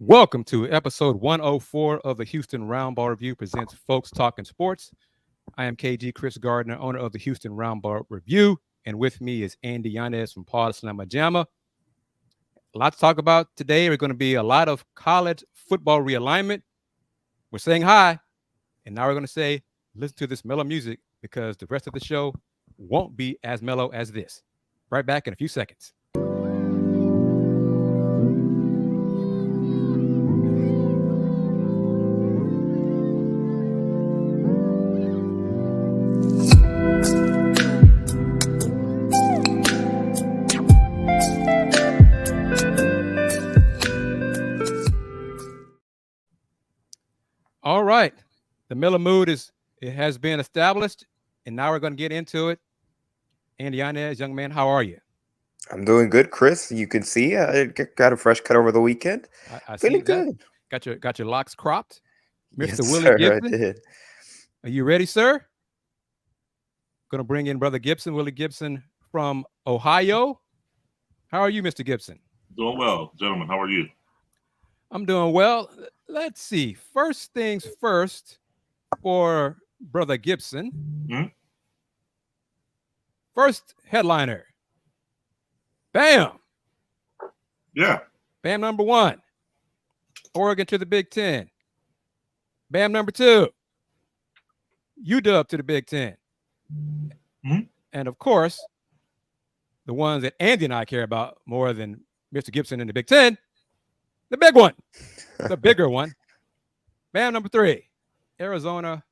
Welcome to episode 104 of the Houston Roundball Review presents Folks Talkin Sports. I am Kris Gardner, owner of the Houston Roundball Review, and with me is Andy Yanez from Pawd Slama Jama. A lot to talk about today. We're going to be a lot of college football realignment. We're saying hi, and now we're going to say listen to this mellow music because the rest of the show won't be as mellow as this. Right back in a few seconds. All right. The mellow mood has been established, and now we're going to get into it. Andy Yanez, young man, how are you? I'm doing good, Chris. You can see I got a fresh cut over the weekend. I Feeling see that. good. Got your locks cropped, Mr. Yes, Willy sir, Gibson. I did. Are you ready, sir? Going to bring in Brother Gibson, Willy Gibson from Ohio. How are you, Mr. Gibson? Doing well, gentlemen. How are you? I'm doing well. Let's see. First things first for Brother Gibson. Hmm? First headliner. Bam. Yeah. Bam number one. Oregon to the Big Ten. Bam number two. UW to the Big Ten. Hmm? And of course, the ones that Andy and I care about more than Mr. Gibson in the Big Ten, the big one, the bigger one. Bam number three. Arizona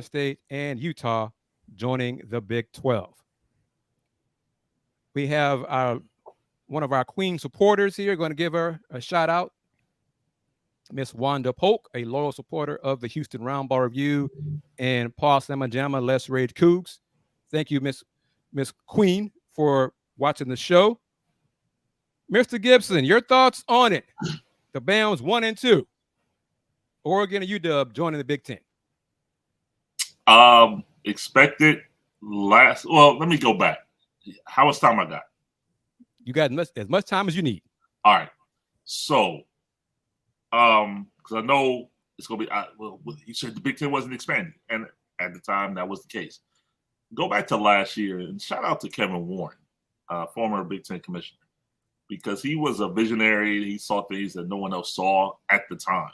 State, and Utah joining the Big 12. We have one of our Queen supporters here. Going to give her a shout out. Miss Wanda Polk, a loyal supporter of the Houston Roundball Review and Pawd Slama Jama, Let's Rage Cougs. Thank you, Miss Queen, for watching the show. Mr. Gibson, your thoughts on it? The Bams 1 and 2. Oregon and UW joining the Big Ten. Expected last. Well, let me go back. How much time I got? You got as much time as you need. All right. So, because I know it's gonna be. Well, you said the Big Ten wasn't expanding, and at the time that was the case. Go back to last year and shout out to Kevin Warren, former Big Ten commissioner, because he was a visionary. He saw things that no one else saw at the time.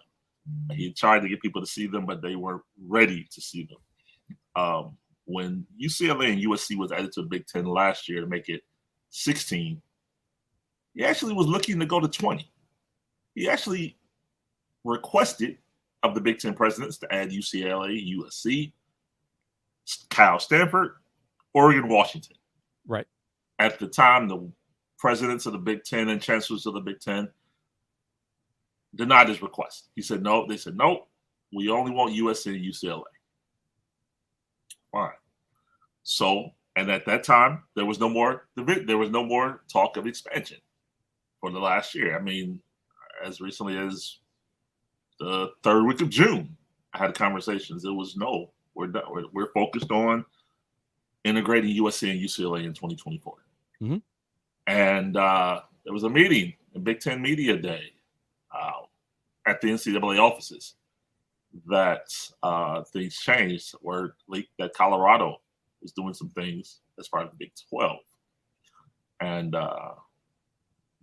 He tried to get people to see them, but they weren't ready to see them. When UCLA and USC was added to the Big Ten last year to make it 16, he actually was looking to go to 20. He actually requested of the Big Ten presidents to add UCLA, USC, Cal, Stanford, Oregon, Washington. Right. At the time, the presidents of the Big Ten and chancellors of the Big Ten denied his request. He said no. They said no. We only want USC and UCLA. Fine. So, and at that time, there was no more talk of expansion for the last year. I mean, as recently as the third week of June, I had conversations. It was no. We're done. We're focused on integrating USC and UCLA in 2024. Mm-hmm. And there was a meeting, a Big Ten Media Day, at the NCAA offices that things changed. Word leaked that Colorado was doing some things as part of the Big 12. And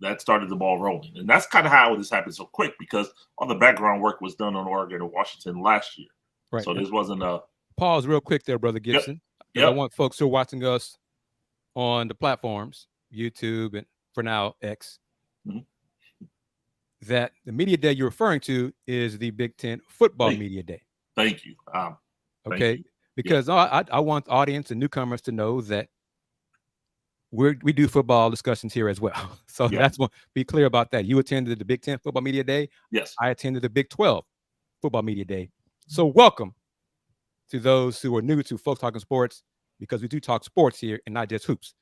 that started the ball rolling. And that's kind of how this happened so quick, because all the background work was done on Oregon and Washington last year. Right. So this wasn't a... Pause real quick there, Brother Gibson. Yep. I want folks who are watching us on the platforms, YouTube and for now X, that the media day you're referring to is the Big Ten football media day. Thank you. Okay, because I want the audience and newcomers to know that we do football discussions here as well. So that's one. Be clear about that. You attended the Big Ten football media day. Yes. I attended the Big 12 football media day. So welcome to those who are new to Folks Talkin Sports, because we do talk sports here and not just hoops.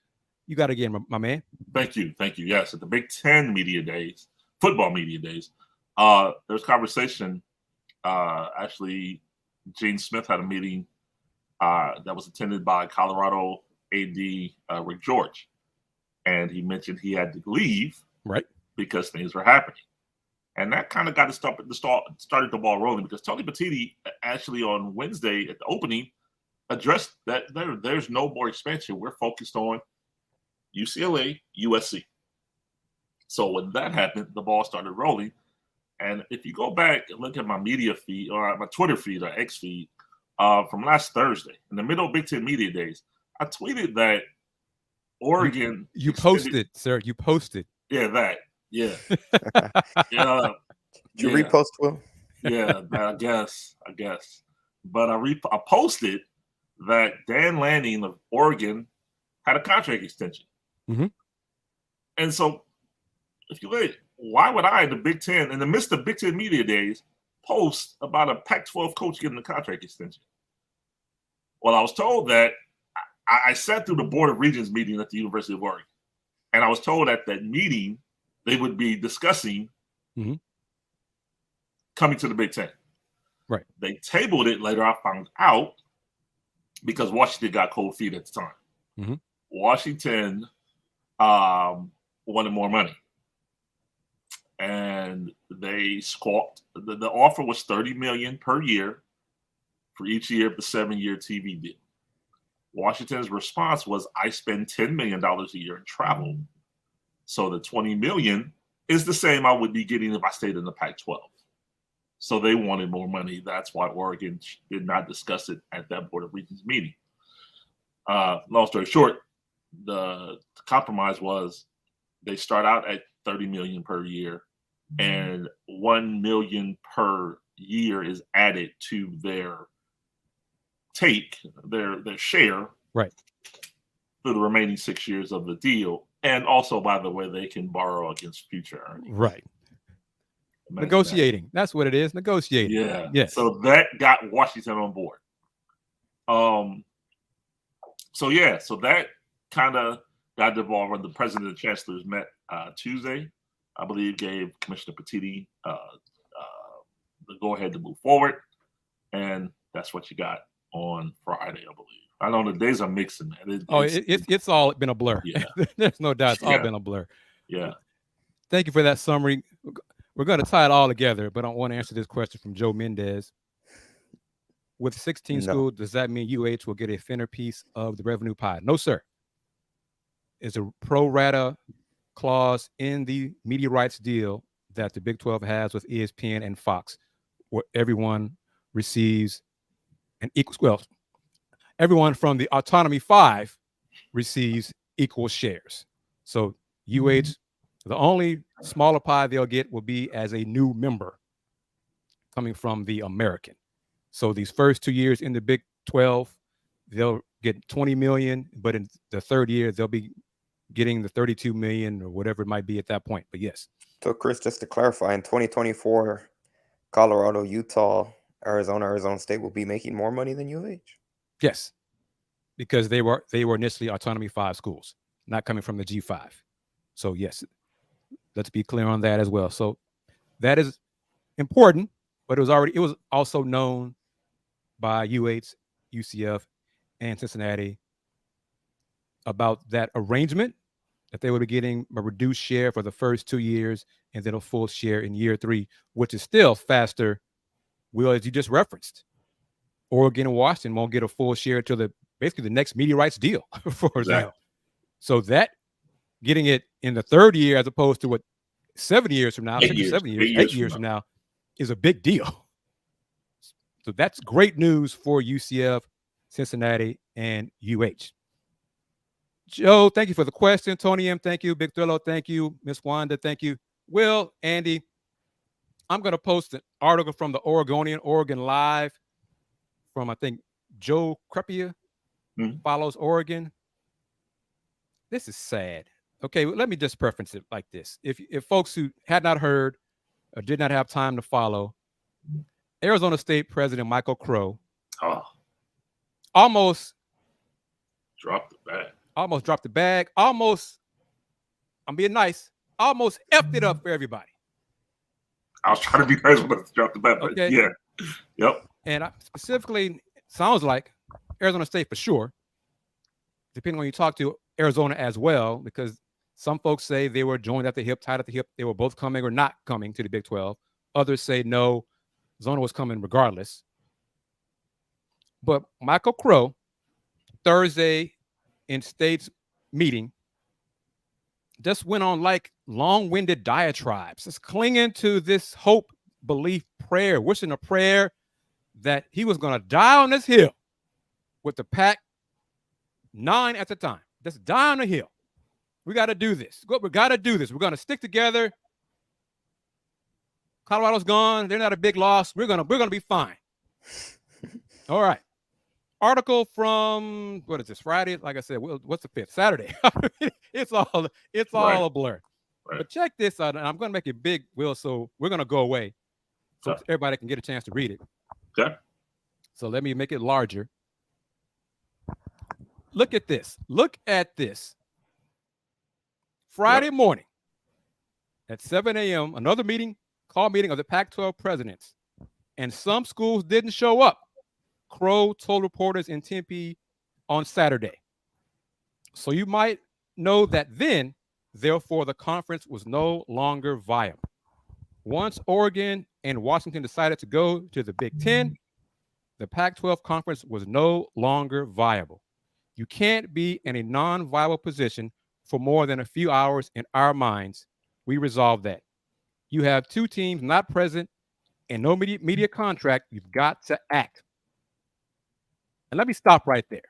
You got it again, my man. Thank you. Yes, at the Big Ten media days, football media days, there was conversation. Actually, Gene Smith had a meeting that was attended by Colorado AD Rick George, and he mentioned he had to leave right because things were happening. And that kind of got started the ball rolling, because Tony Petitti actually on Wednesday at the opening addressed that there's no more expansion. We're focused on UCLA, USC. So when that happened, the ball started rolling. And if you go back and look at my media feed, or my Twitter feed or X feed from last Thursday, in the middle of Big Ten Media Days, I tweeted that Oregon. You posted, sir. You posted. Yeah, that. Yeah. Did you repost, Will? Yeah, I guess. But I posted that Dan Lanning of Oregon had a contract extension. Mm-hmm. And so, if you look, why would I, in the Big Ten, in the midst of Big Ten Media Days, post about a Pac-12 coach getting a contract extension? Well, I was told that I sat through the Board of Regents meeting at the University of Oregon, and I was told at that meeting they would be discussing coming to the Big Ten. Right. They tabled it later, I found out, because Washington got cold feet at the time. Mm-hmm. Washington wanted more money. And they squawked. The offer was $30 million per year for each year of the 7-year TV deal. Washington's response was, I spend $10 million a year in travel. So the $20 million is the same I would be getting if I stayed in the Pac-12. So they wanted more money. That's why Oregon did not discuss it at that Board of Regents meeting. Long story short, the compromise was they start out at $30 million per year, and $1 million per year is added to their their share, right, for the remaining 6 years of the deal. And also, by the way, they can borrow against future earnings. Right. Negotiating. That's what it is. Negotiating. Yeah. Yes. So that got Washington on board. So that kind of got the ball when the president and chancellors met Tuesday. I believe gave Commissioner Petitti the go ahead to move forward, and that's what you got on Friday, I believe. I know the days are mixing, man. It's all been a blur. Yeah. There's no doubt. It's all been a blur. Yeah. Thank you for that summary. We're going to tie it all together, but I want to answer this question from Joe Mendez. With 16 schools, does that mean UH will get a thinner piece of the revenue pie? No, sir. It's a pro rata clause in the media rights deal that the Big 12 has with ESPN and Fox, where everyone receives an equal. Well, everyone from the Autonomy 5 receives equal shares. So UH, the only smaller pie they'll get will be as a new member coming from the American. So these first 2 years in the Big 12, they'll get $20 million, but in the third year, they'll be getting the $32 million or whatever it might be at that point. But yes. So, Chris, just to clarify, in 2024, Colorado, Utah, Arizona State will be making more money than UH? Yes, because they were initially Autonomy 5 schools, not coming from the G5. So yes, let's be clear on that as well. So that is important, but it was also known by UH, UCF, and Cincinnati about that arrangement, that they would be getting a reduced share for the first 2 years and then a full share in year 3, which is still faster. Will, as you just referenced, Oregon and Washington won't get a full share till basically the next media rights deal for example. So that getting it in the third year as opposed to 7 years from now, 6 or 7 years, 8 years from now is a big deal. So that's great news for UCF, Cincinnati, and UH. Joe, thank you for the question. Tony M, thank you. Big Thrillo, thank you. Miss Wanda, thank you. Will, Andy, I'm going to post an article from the Oregonian, Oregon Live, from, I think, Joe Crepia, follows Oregon. This is sad. Okay, let me just preference it like this. If folks who had not heard or did not have time to follow, Arizona State President Michael Crow almost dropped the bag. I'm being nice, almost effed it up for everybody. I was trying to be nice when I dropped the bag, but okay. Yeah. Yep. And specifically, sounds like Arizona State for sure, depending on who you talk to, Arizona as well, because Some folks say they were joined at the hip, tied at the hip. They were both coming or not coming to the Big 12. Others say no, Zona was coming regardless. But Michael Crow, Thursday in State's meeting, just went on like long-winded diatribes, just clinging to this hope, belief, prayer, wishing a prayer that he was going to die on this hill with the Pac-9 at the time. Just die on the hill. We got to do this. We got to do this. We're going to stick together. Colorado's gone. They're not a big loss. We're gonna be fine. All right. Article from what is this? Friday? Like I said, what's the 5th? Saturday. it's all a blur. Right. But check this out, and I'm gonna make it big, Will. So we're gonna go away, so everybody can get a chance to read it. Okay. So let me make it larger. Look at this. Look at this. Friday morning at 7 a.m., another call meeting of the Pac-12 presidents, and some schools didn't show up. Crow told reporters in Tempe on Saturday. So you might know that then, therefore, the conference was no longer viable. Once Oregon and Washington decided to go to the Big Ten, the Pac-12 conference was no longer viable. You can't be in a non-viable position for more than a few hours in our minds. We resolved that. You have 2 teams not present and no media contract. You've got to act. And let me stop right there.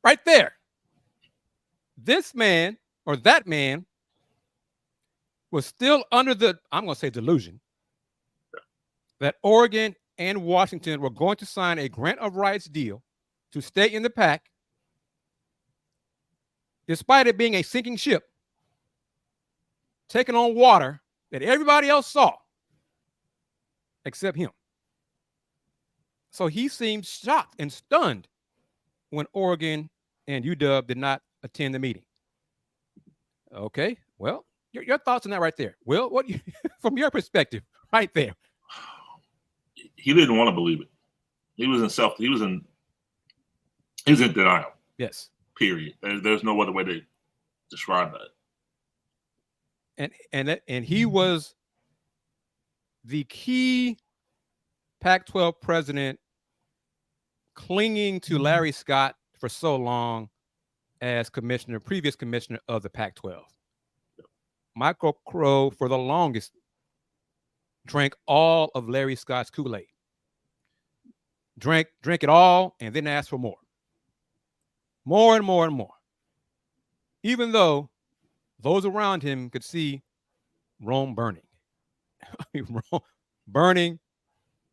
Right there. This man or that man was still under the, I'm going to say, delusion that Oregon and Washington were going to sign a grant of rights deal to stay in the Pac, despite it being a sinking ship, taking on water that everybody else saw, except him. So he seemed shocked and stunned when Oregon and UW did not attend the meeting. Okay, well, your thoughts on that right there. Will, what from your perspective, right there? He didn't want to believe it. He was in denial. Yes. Period. There's no other way to describe And that. he was the key Pac-12 president, clinging to Larry Scott for so long as previous commissioner of the Pac-12. Michael Crow, for the longest, drank all of Larry Scott's Kool-Aid. Drank it all and then asked for more. More and more and more. Even though those around him could see Rome burning. Rome burning,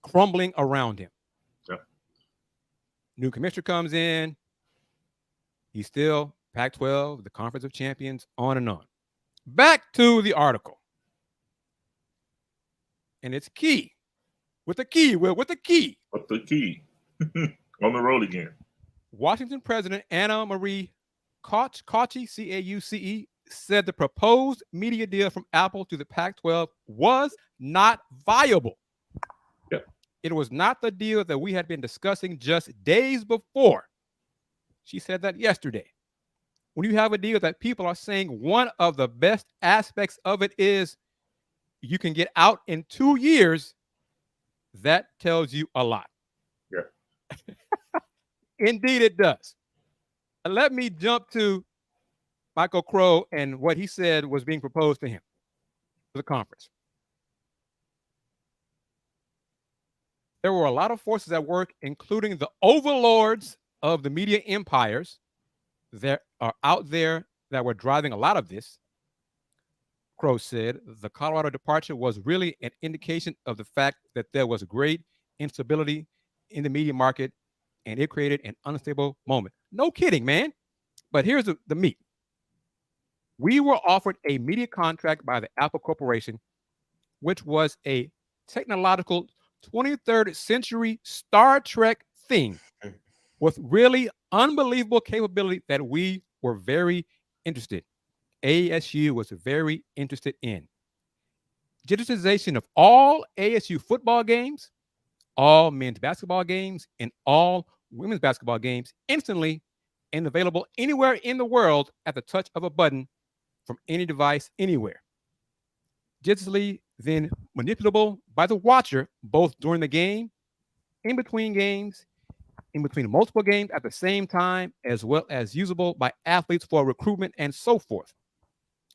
crumbling around him. Yeah. New commissioner comes in. He's still Pac-12, the Conference of Champions, on and on. Back to the article. And it's key. With the key, Will, with the key. With the key. On the road again. Washington President Anna Marie Cauce, C-A-U-C-E, said the proposed media deal from Apple to the Pac-12 was not viable. Yeah. It was not the deal that we had been discussing just days before. She said that yesterday. When you have a deal that people are saying one of the best aspects of it is you can get out in 2 years, that tells you a lot. Yeah. Indeed, it does. And let me jump to Michael Crow and what he said was being proposed to him for the conference. There were a lot of forces at work, including the overlords of the media empires that are out there that were driving a lot of this. Crow said the Colorado departure was really an indication of the fact that there was great instability in the media market, and it created an unstable moment. No kidding, man. But here's the meat. We were offered a media contract by the Apple Corporation, which was a technological 23rd century Star Trek thing with really unbelievable capability that we were very interested. ASU was very interested in. Digitization of all ASU football games, all men's basketball games, and all women's basketball games instantly and available anywhere in the world at the touch of a button from any device anywhere. Digitally, then manipulable by the watcher both during the game, in between games, in between multiple games at the same time, as well as usable by athletes for recruitment and so forth,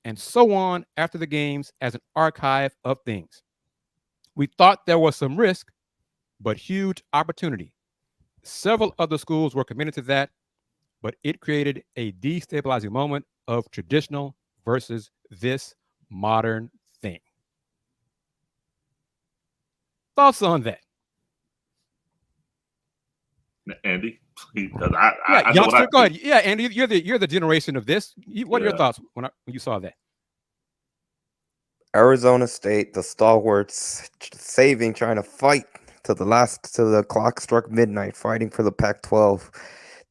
and so on after the games as an archive of things. We thought there was some risk, but huge opportunity. Several other schools were committed to that, but it created a destabilizing moment of traditional versus this modern thing. Thoughts on that? Andy? Youngster, go ahead. Yeah, Andy, you're the generation of this. What are your thoughts when you saw that? Arizona State, the stalwarts, trying to fight till the clock struck midnight, fighting for the Pac-12.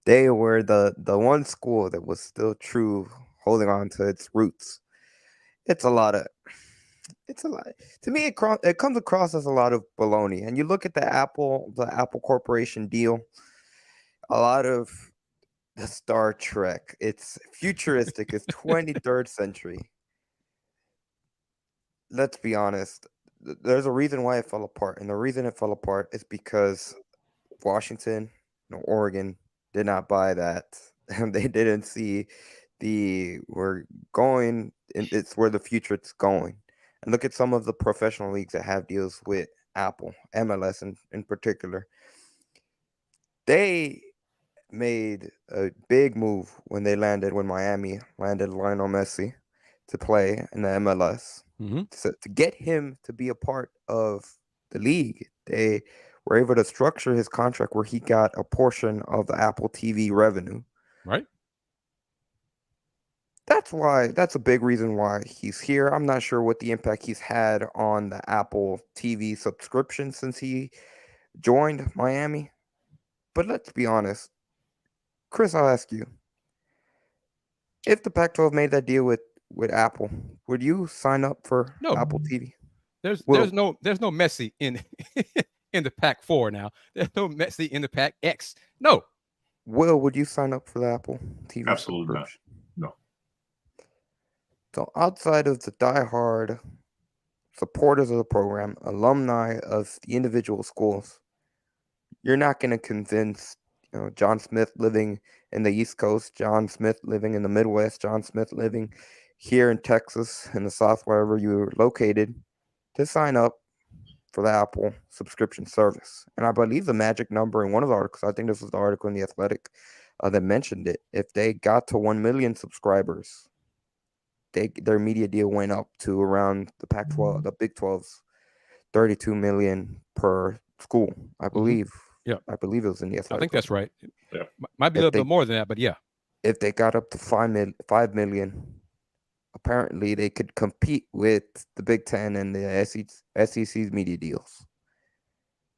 They were the one school that was still true, holding on to its roots. It's a lot. To me, it comes across as a lot of baloney. And you look at the Apple Corporation deal, a lot of the Star Trek. It's futuristic. It's 23rd century. Let's be honest. There's a reason why it fell apart. And the reason it fell apart is because Washington and Oregon did not buy that. And they didn't see we're going, and it's where the future is going. And look at some of the professional leagues that have deals with Apple, MLS in particular. They made a big move when Miami landed Lionel Messi to play in the MLS. Mm-hmm. So to get him to be a part of the league, they were able to structure his contract where he got a portion of the Apple TV revenue. Right. That's a big reason why he's here. I'm not sure what the impact he's had on the Apple TV subscription since he joined Miami. But let's be honest. Chris, I'll ask you. If the Pac-12 made that deal with Apple, would you sign up for Apple TV? There's no Messi in in the Pac-4 now. There's no Messi in the Pac-X. No. Will, would you sign up for the Apple TV? Absolutely not. No. So outside of the diehard supporters of the program, alumni of the individual schools, you're not going to convince John Smith living in the East Coast, John Smith living in the Midwest, John Smith living here in Texas, in the South, wherever you're located, to sign up for the Apple subscription service. And I believe the magic number in one of the articles, I think this was the article in The Athletic that mentioned it, if they got to 1 million subscribers, their media deal went up to around the Pac-12, the Big 12's 32 million per school, I believe. Mm-hmm. Yeah, I believe it was in The Athletic. I think that's right. Yeah. Might be a little bit more than that, but yeah. If they got up to 5 million, apparently they could compete with the Big Ten and the SEC's media deals.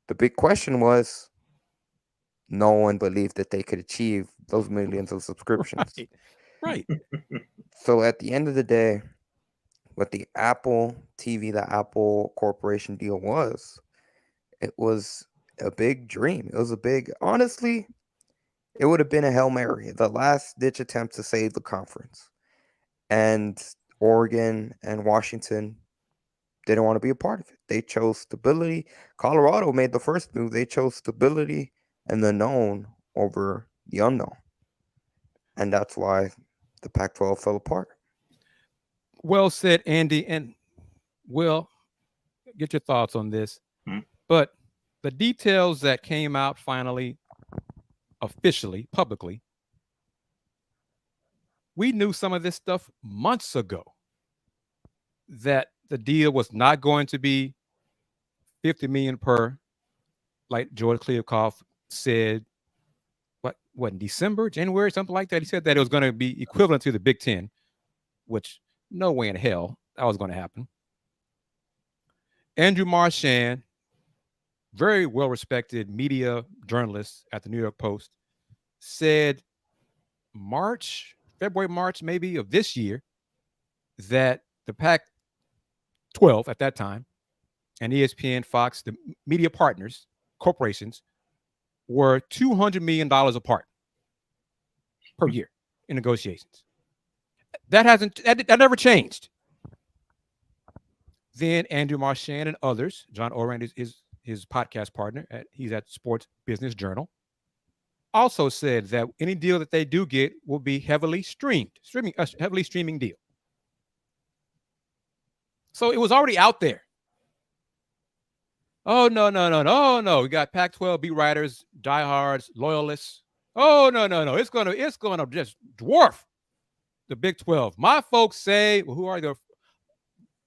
The big question was, no one believed that they could achieve those millions of subscriptions. Right. So at the end of the day, what the Apple TV, the Apple Corporation deal was, it was a big dream. It was honestly, it would have been a Hail Mary, the last ditch attempt to save the conference. And Oregon and Washington didn't want to be a part of it. They chose stability. Colorado made the first move. They chose stability and the known over the unknown. And that's why the Pac-12 fell apart. Well said, Andy. And Will, get your thoughts on this. Hmm? But the details that came out finally, officially, publicly, we knew some of this stuff months ago, that the deal was not going to be $50 million per, like George Kliavkoff said, what in December, January, something like that. He said that it was going to be equivalent to the Big Ten, which no way in hell that was going to happen. Andrew Marchand, very well-respected media journalist at the New York Post, said February, March maybe of this year, that the Pac-12 at that time and ESPN, Fox, the media partners, corporations, were $200 million apart per year in negotiations. That never changed. Then Andrew Marchand and others, John Oran is his podcast partner, he's at Sports Business Journal, also said that any deal that they do get will be heavily streaming deal. So it was already out there. Oh, no. We got Pac-12 beat writers, diehards, loyalists. Oh, no. It's gonna just dwarf the Big 12. My folks say, well, who are the?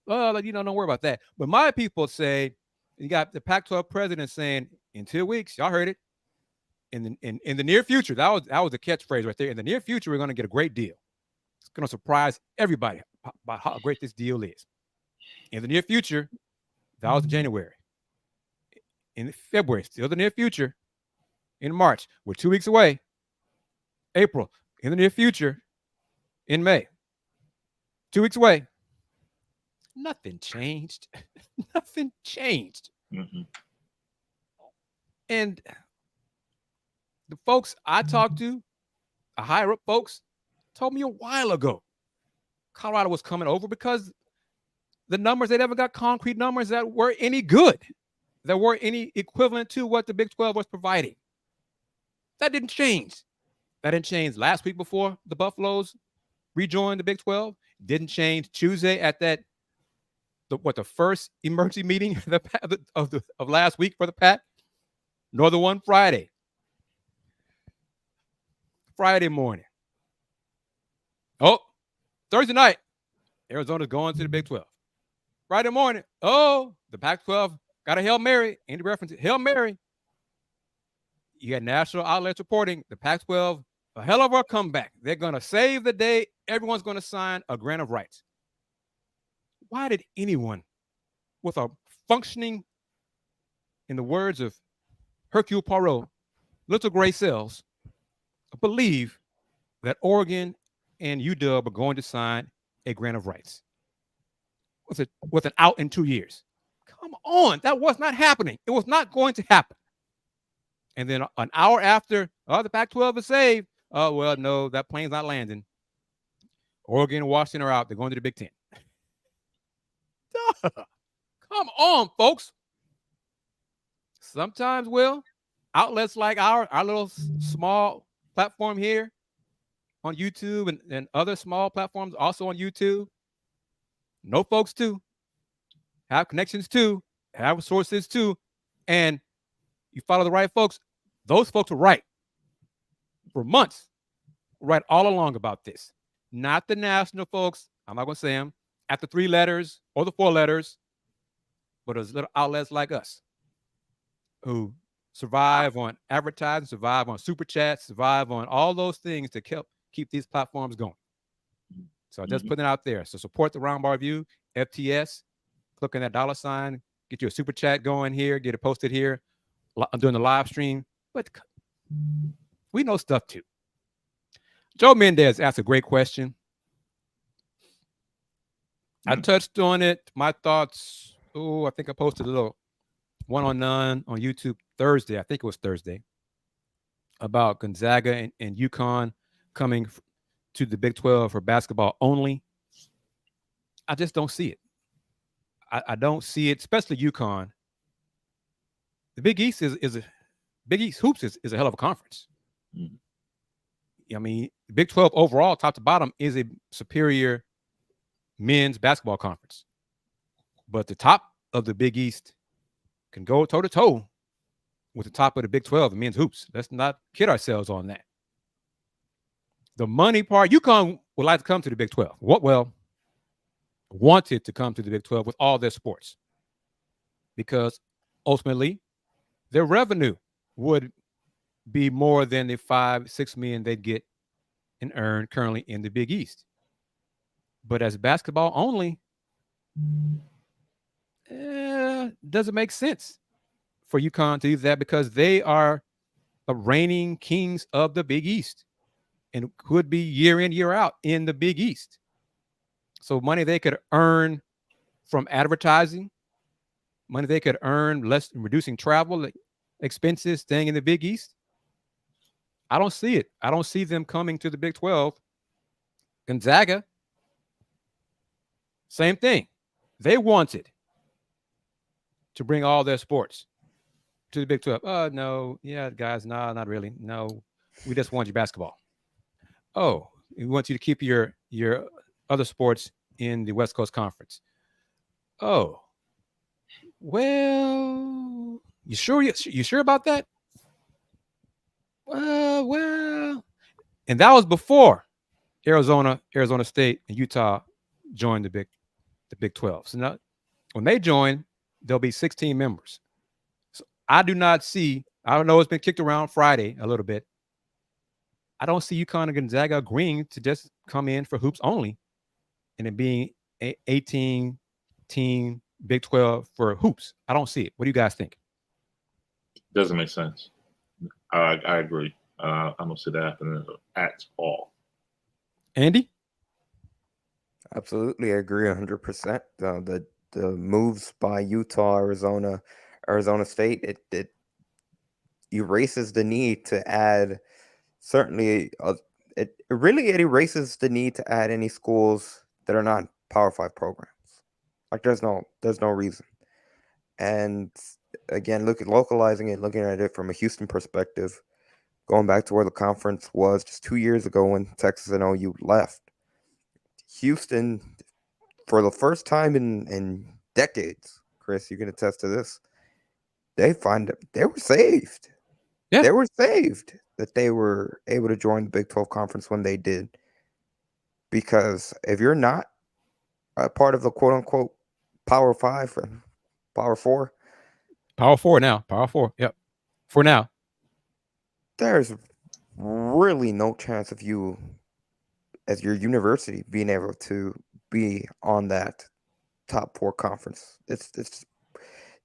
Don't worry about that. But my people say, you got the Pac-12 president saying, in 2 weeks, y'all heard it. In the near future, that was the catchphrase right there. In the near future, we're going to get a great deal. It's going to surprise everybody about how great this deal is. In the near future, that was January. In February, still the near future. In March, we're 2 weeks away. April, in the near future. In May, 2 weeks away. Nothing changed. Nothing changed. Mm-hmm. And the folks I talked to, the higher up folks, told me a while ago Colorado was coming over because the numbers, they never got concrete numbers that were any good, that were any equivalent to what the Big 12 was providing. That didn't change. That didn't change last week before the Buffaloes rejoined the Big 12. Didn't change Tuesday at the first emergency meeting of last week for the Pac, nor the one Friday morning. Oh, Thursday night, Arizona's going to the Big 12. Friday morning, oh, the Pac-12 got a Hail Mary. Any reference? Hail Mary. You got national outlets reporting the Pac-12, a hell of a comeback. They're going to save the day. Everyone's going to sign a grant of rights. Why did anyone with a functioning, in the words of Hercule Poirot, little gray cells, believe that Oregon and UW are going to sign a grant of rights with an out in 2 years? Come on, that was not happening. It was not going to happen. And then an hour after, the Pac-12 is saved. Oh, well, no, that plane's not landing. Oregon and Washington are out. They're going to the Big Ten. Come on, folks. Sometimes, Will, outlets like our little small platform here on YouTube and other small platforms also on YouTube, know folks too, have connections too, have resources too, and you follow the right folks. Those folks were right for months, right all along about this. Not the national folks, I'm not going to say them, at the 3 letters or the 4 letters, but those little outlets like us who survive on advertising, survive on super chats, survive on all those things to keep these platforms going. So just putting it out there. So support the Roundball Review, FTS, click on that $, get you a super chat going here, get it posted here during the live stream. But we know stuff too. Joe Mendez asked a great question. I touched on it. My thoughts. I think I posted a little 1-on-9 on YouTube Thursday. I think it was Thursday, about Gonzaga and UConn coming to the Big 12 for basketball only. I just don't see it. I don't see it, especially UConn. The Big East Big East hoops is a hell of a conference. I mean, the Big 12 overall, top to bottom, is a superior men's basketball conference. But the top of the Big East can go toe-to-toe with the top of the Big 12 in men's hoops. Let's not kid ourselves on that. The money part, UConn would like to come to the Big 12. Wanted to come to the Big 12 with all their sports, because ultimately their revenue would be more than the $5-6 million they'd get and earn currently in the Big East. But as basketball only, doesn't make sense for UConn to do that, because they are the reigning kings of the Big East and could be year in, year out in the Big East. So money they could earn from advertising, money they could earn less reducing travel, expenses staying in the Big East? I don't see it. I don't see them coming to the Big 12. Gonzaga, same thing. They wanted to bring all their sports to the Big 12. Oh, no. Yeah, guys, no, not really. No, we just want you basketball. Oh, we want you to keep your other sports in the West Coast Conference. Oh, well, you sure about that? Well, and that was before Arizona State, and Utah joined the Big 12. So now, when they join, there'll be 16 members. So I do not see. I don't know. It's been kicked around Friday a little bit. I don't see UConn and Gonzaga agreeing to just come in for hoops only, and it being 18 team Big 12 for hoops. I don't see it. What do you guys think? Doesn't make sense. I agree. I don't see that happening at all. Andy? Absolutely, I agree 100%. The moves by Utah, Arizona State, it erases the need to add. Certainly, it erases the need to add any schools that are not Power 5 programs. Like there's no reason. And again, localizing it, looking at it from a Houston perspective, going back to where the conference was just 2 years ago when Texas and OU left. Houston, for the first time in decades, Chris, you can attest to this, they were saved. Yeah. They were saved that they were able to join the Big 12 conference when they did. Because if you're not a part of the quote-unquote Power 5 and Power 4. Power 4 now. Power 4. Yep. For now. There's really no chance of you, as your university, being able to be on that top 4 conference. It's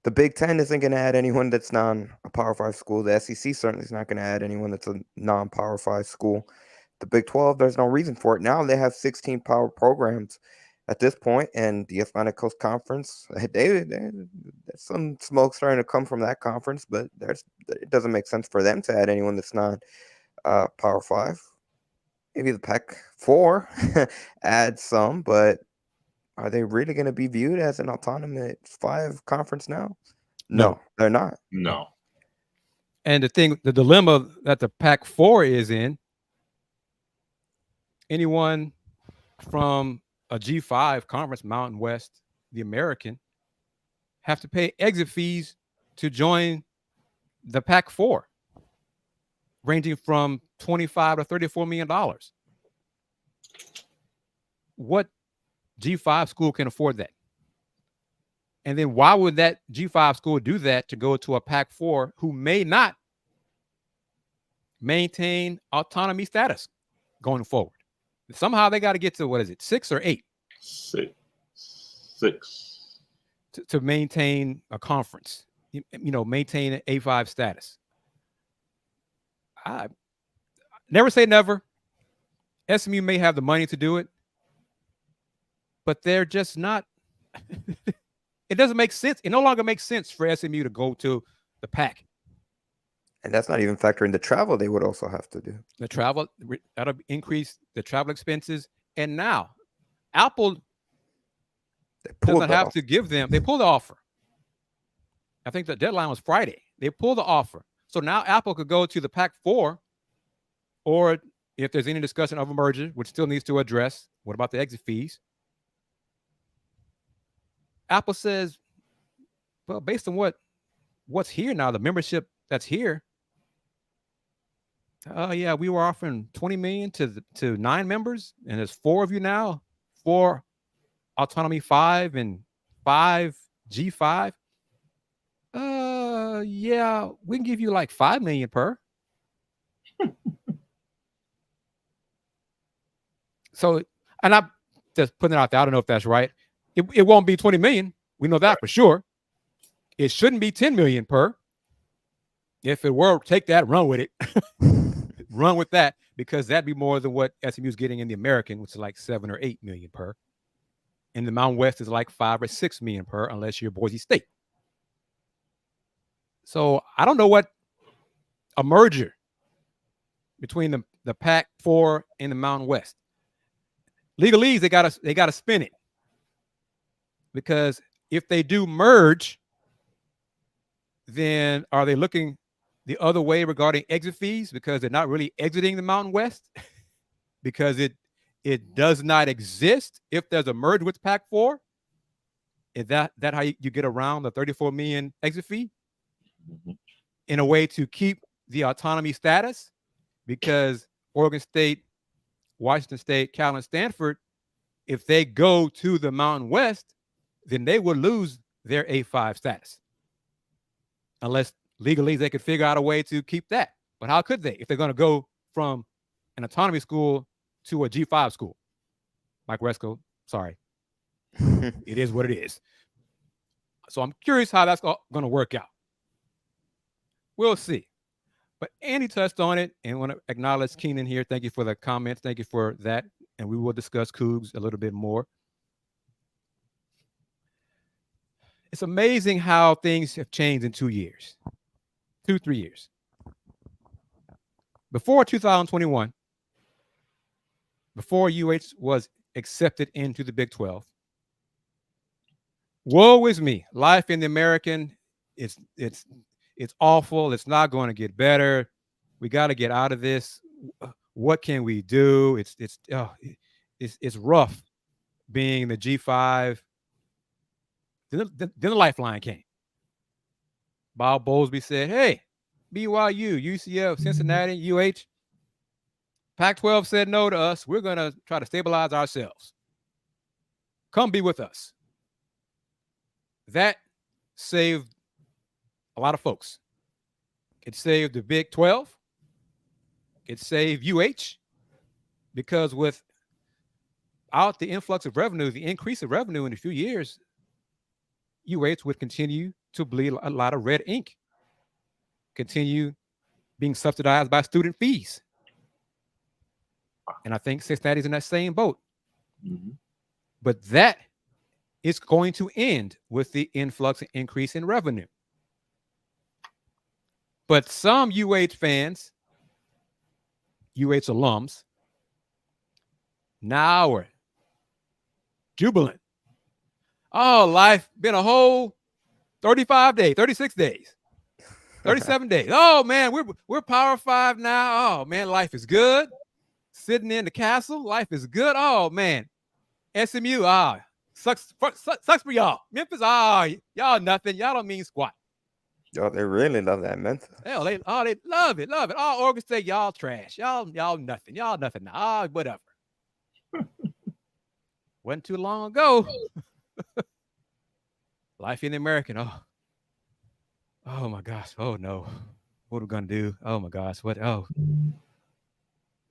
the Big 10 isn't going to add anyone that's non a Power 5 school. The SEC certainly is not going to add anyone that's a non-Power 5 school. The Big 12, there's no reason for it. Now they have 16 power programs at this point, and the Atlantic Coast Conference, there's some smoke starting to come from that conference, but it doesn't make sense for them to add anyone that's not Power 5. Maybe the Pac-4 add some, but are they really going to be viewed as an autonomous 5 conference now? No, they're not. No. And the dilemma that the Pac-4 is in, anyone from a G5 conference, Mountain West, the American, have to pay exit fees to join the Pac-4, ranging from $25 to $34 million. What G5 school can afford that? And then why would that G5 school do that to go to a Pac-4 who may not maintain autonomy status going forward? Somehow they got to get to, 6 or 8? 6. To maintain a conference, maintain an A5 status. I never say never. SMU may have the money to do it, but they're just not. It doesn't make sense. It no longer makes sense for SMU to go to the Pac. And that's not even factoring the travel they would also have to do. The travel, that'll increase the travel expenses. And now, Apple doesn't have to give them. They pulled the offer. I think the deadline was Friday. They pulled the offer. So now Apple could go to the Pac-4, or if there's any discussion of a merger, which still needs to address, what about the exit fees? Apple says, well, based on what's here now, the membership that's here, yeah, we were offering $20 million to 9 members, and there's 4 of you now, 4 Autonomy 5 and 5 G5. Yeah, we can give you like $5 million per. So, and I'm just putting it out there. I don't know if that's right. It won't be 20 million. We know that for sure. It shouldn't be 10 million per. If it were, take that, run with it. Run with that, because that'd be more than what SMU is getting in the American, which is like 7 or 8 million per. And the Mountain West is like 5 or 6 million per, unless you're Boise State. So I don't know what a merger between the Pac-4 and the Mountain West. Legalese, they gotta spin it, because if they do merge, then are they looking the other way regarding exit fees, because they're not really exiting the Mountain West because it does not exist if there's a merge with Pac-4? Is that how you get around the $34 million exit fee? Mm-hmm. In a way to keep the autonomy status, because Oregon State, Washington State, Cal, and Stanford, if they go to the Mountain West, then they would lose their A5 status. Unless legally they could figure out a way to keep that. But how could they if they're going to go from an autonomy school to a G5 school? Mike Resco, sorry. It is what it is. So I'm curious how that's going to work out. We'll see. But Andy touched on it, and I want to acknowledge Keenan here. Thank you for the comments. Thank you for that. And we will discuss Cougs a little bit more. It's amazing how things have changed in 2 years, 3 years. Before 2021, before UH was accepted into the Big 12, woe is me. Life in the American, it's awful. It's not going to get better. We got to get out of this. What can we do? It's rough being the G5. Then the lifeline came. Bob Bowlesby said, hey, BYU, UCF, Cincinnati, UH, Pac-12 said no to us. We're going to try to stabilize ourselves. Come be with us. That saved a lot of folks. It saved the Big 12. It saved UH, because without the influx of revenue, the increase of revenue in a few years, UH would continue to bleed a lot of red ink, continue being subsidized by student fees. And I think Cincinnati's in that same boat. Mm-hmm. But that is going to end with the influx and increase in revenue. But some UH fans, UH alums, now are jubilant. Oh, life been a whole 35 days, 36 days, 37 days. Oh, man, we're Power 5 now. Oh, man, life is good. Sitting in the castle, life is good. Oh, man. SMU, sucks for y'all. Memphis, y'all nothing. Y'all don't mean squat. Yo, they really love that Memphis. Hell, they love it. Oh, Oregon State, y'all trash. Y'all nothing. Y'all nothing now. Whatever. Wasn't too long ago. Life in the American. Oh my gosh. Oh no. What are we gonna do? Oh my gosh. What? Oh.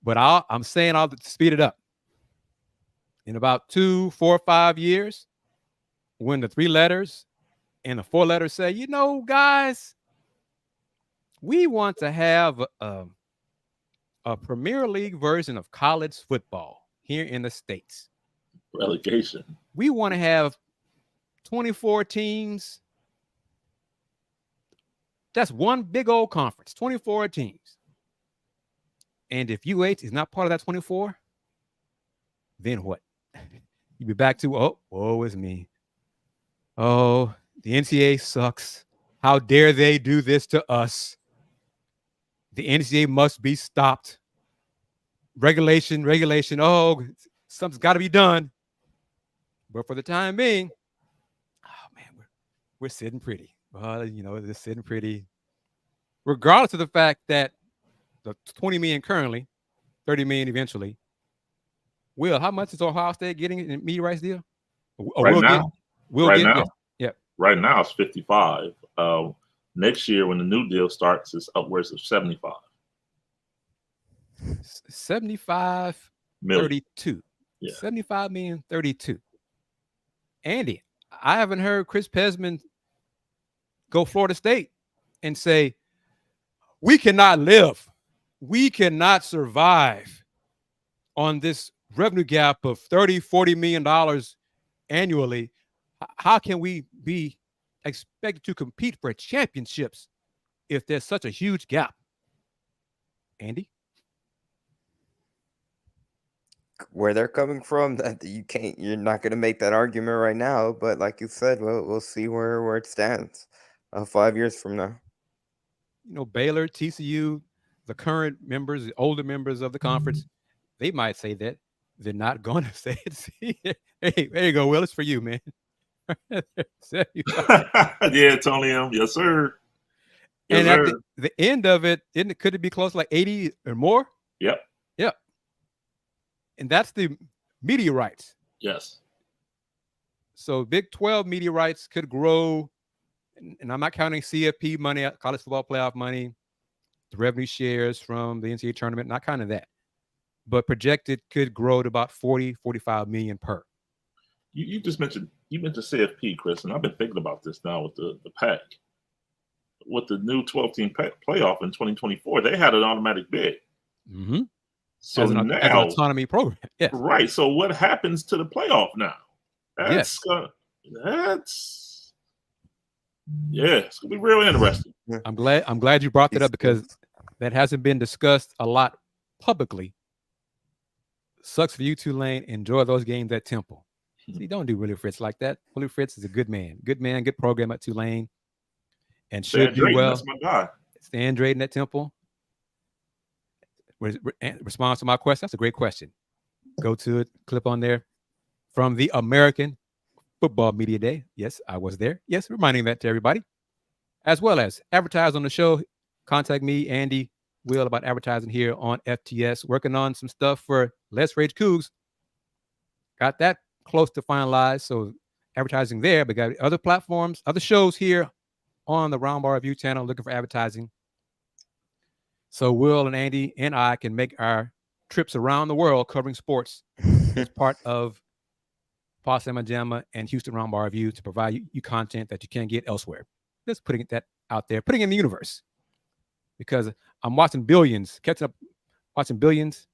But I'm saying I'll speed it up. In about 2, 4, 5 years, when the 3 letters and the 4 letters say, you know, guys, we want to have a Premier League version of college football here in the States. Relegation. We want to have 24 teams. That's one big old conference, 24 teams. And if UH is not part of that 24, then what? You'd be back to, woe is me. Oh, the NCAA sucks. How dare they do this to us? The NCAA must be stopped. Regulation. Oh, something's got to be done. But for the time being, oh man, we're sitting pretty. They're sitting pretty. Regardless of the fact that the 20 million currently, 30 million eventually. Will, how much is Ohio State getting in media rights deal? Right now, it's 55. Next year, when the new deal starts, it's upwards of 75. 75 million. 32. Yeah. 75 million 32. Andy, I haven't heard Chris Pesman go Florida State and say, we cannot live. We cannot survive on this revenue gap of $30-40 million annually. How can we be expected to compete for championships if there's such a huge gap? Andy? Where they're coming from, that you're not going to make that argument right now. But like you said, we'll see where it stands 5 years from now. Baylor, TCU, the current members, the older members of the conference, they might say that. They're not going to say it. Hey, there you go, Will. It's for you, man. Yeah, Tony. Yes, sir. Yes, And sir. at the end of it, could it be close to like 80 or more? Yep. And that's the media rights. Yes. So Big 12 media rights could grow, and I'm not counting CFP money, college football playoff money, the revenue shares from the NCAA tournament, not counting that. But projected could grow to about 40, 45 million per. You just mentioned CFP, Chris, and I've been thinking about this now with the PAC. With the new 12-team playoff in 2024, they had an automatic bid. Mm-hmm. So as an autonomy program. Yes. Right. So what happens to the playoff now? It's gonna be real interesting. I'm glad you brought that up, because that hasn't been discussed a lot publicly. Sucks for you, Tulane. Enjoy those games at Temple. See, don't do Willie Fritz like that. Willie Fritz is a good man, good program at Tulane, and should do well. That's my guy. Stan Drayton at Temple. Response to my question. That's a great question. Go to it. Clip on there from the American Football Media Day. Yes, I was there. Yes, reminding that to everybody, as well as advertise on the show. Contact me, Andy, Will, about advertising here on FTS. Working on some stuff for Let's Rage Cougs. Got that close to finalized. So advertising there, but got other platforms, other shows here on the Roundball Review channel looking for advertising. So Will and Andy and I can make our trips around the world covering sports as part of Pawd Slama Jama and Houston Roundball Review to provide you content that you can't get elsewhere. Just putting that out there, putting it in the universe. Because I'm watching Billions, catching up, watching Billions,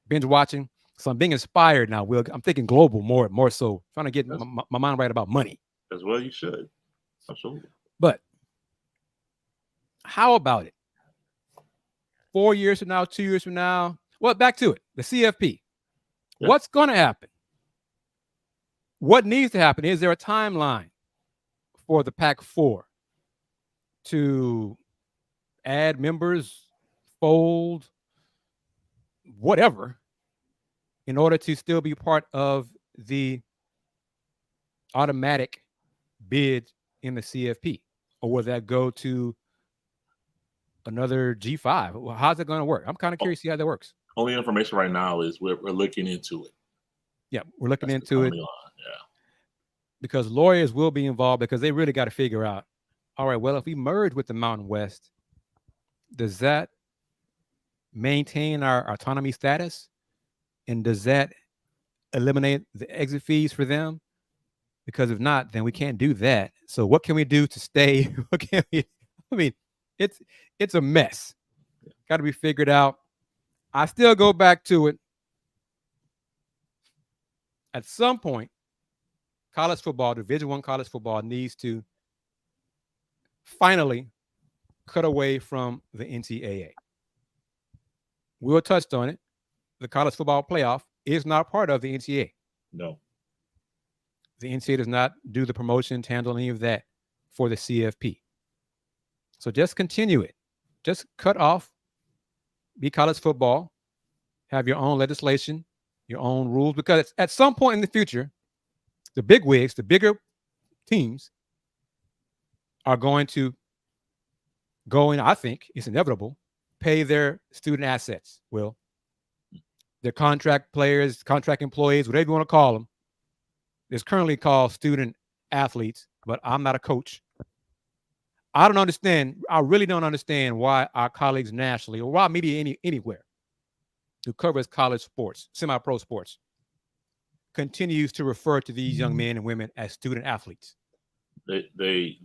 binge watching. So I'm being inspired now, Will. I'm thinking global more so, trying to get my mind right about money. As well you should. Absolutely. But how about it? 4 years from now, 2 years from now, well, back to it, the CFP. Yeah. What's going to happen? What needs to happen? Is there a timeline for the Pac-4 to add members, fold, whatever, in order to still be part of the automatic bid in the CFP? Or will that go to another G5? Well, how's it going to work? I'm kind of curious to see how that works. Only information right now is we're looking into it. Yeah, we're looking into it. Yeah. Because lawyers will be involved, because they really got to figure out, all right, well, if we merge with the Mountain West, does that maintain our autonomy status? And does that eliminate the exit fees for them? Because if not, then we can't do that. So what can we do to stay? What can we? I mean, it's a mess. Got to be figured out. I still go back to it. At some point, college football, Division I college football, needs to finally cut away from the NCAA. Will touched on it. The college football playoff is not part of the NCAA. No. The NCAA does not do the promotions, handle any of that for the CFP. So just continue it. Just cut off, be college football, have your own legislation, your own rules, because at some point in the future, the big wigs, the bigger teams are going to go in, I think it's inevitable, pay their student assets, Will. Their contract players, contract employees, whatever you want to call them. It's currently called student athletes, but I'm not a coach. I really don't understand why our colleagues nationally, or why media anywhere who covers college sports, semi-pro sports, continues to refer to these young men and women as student athletes. They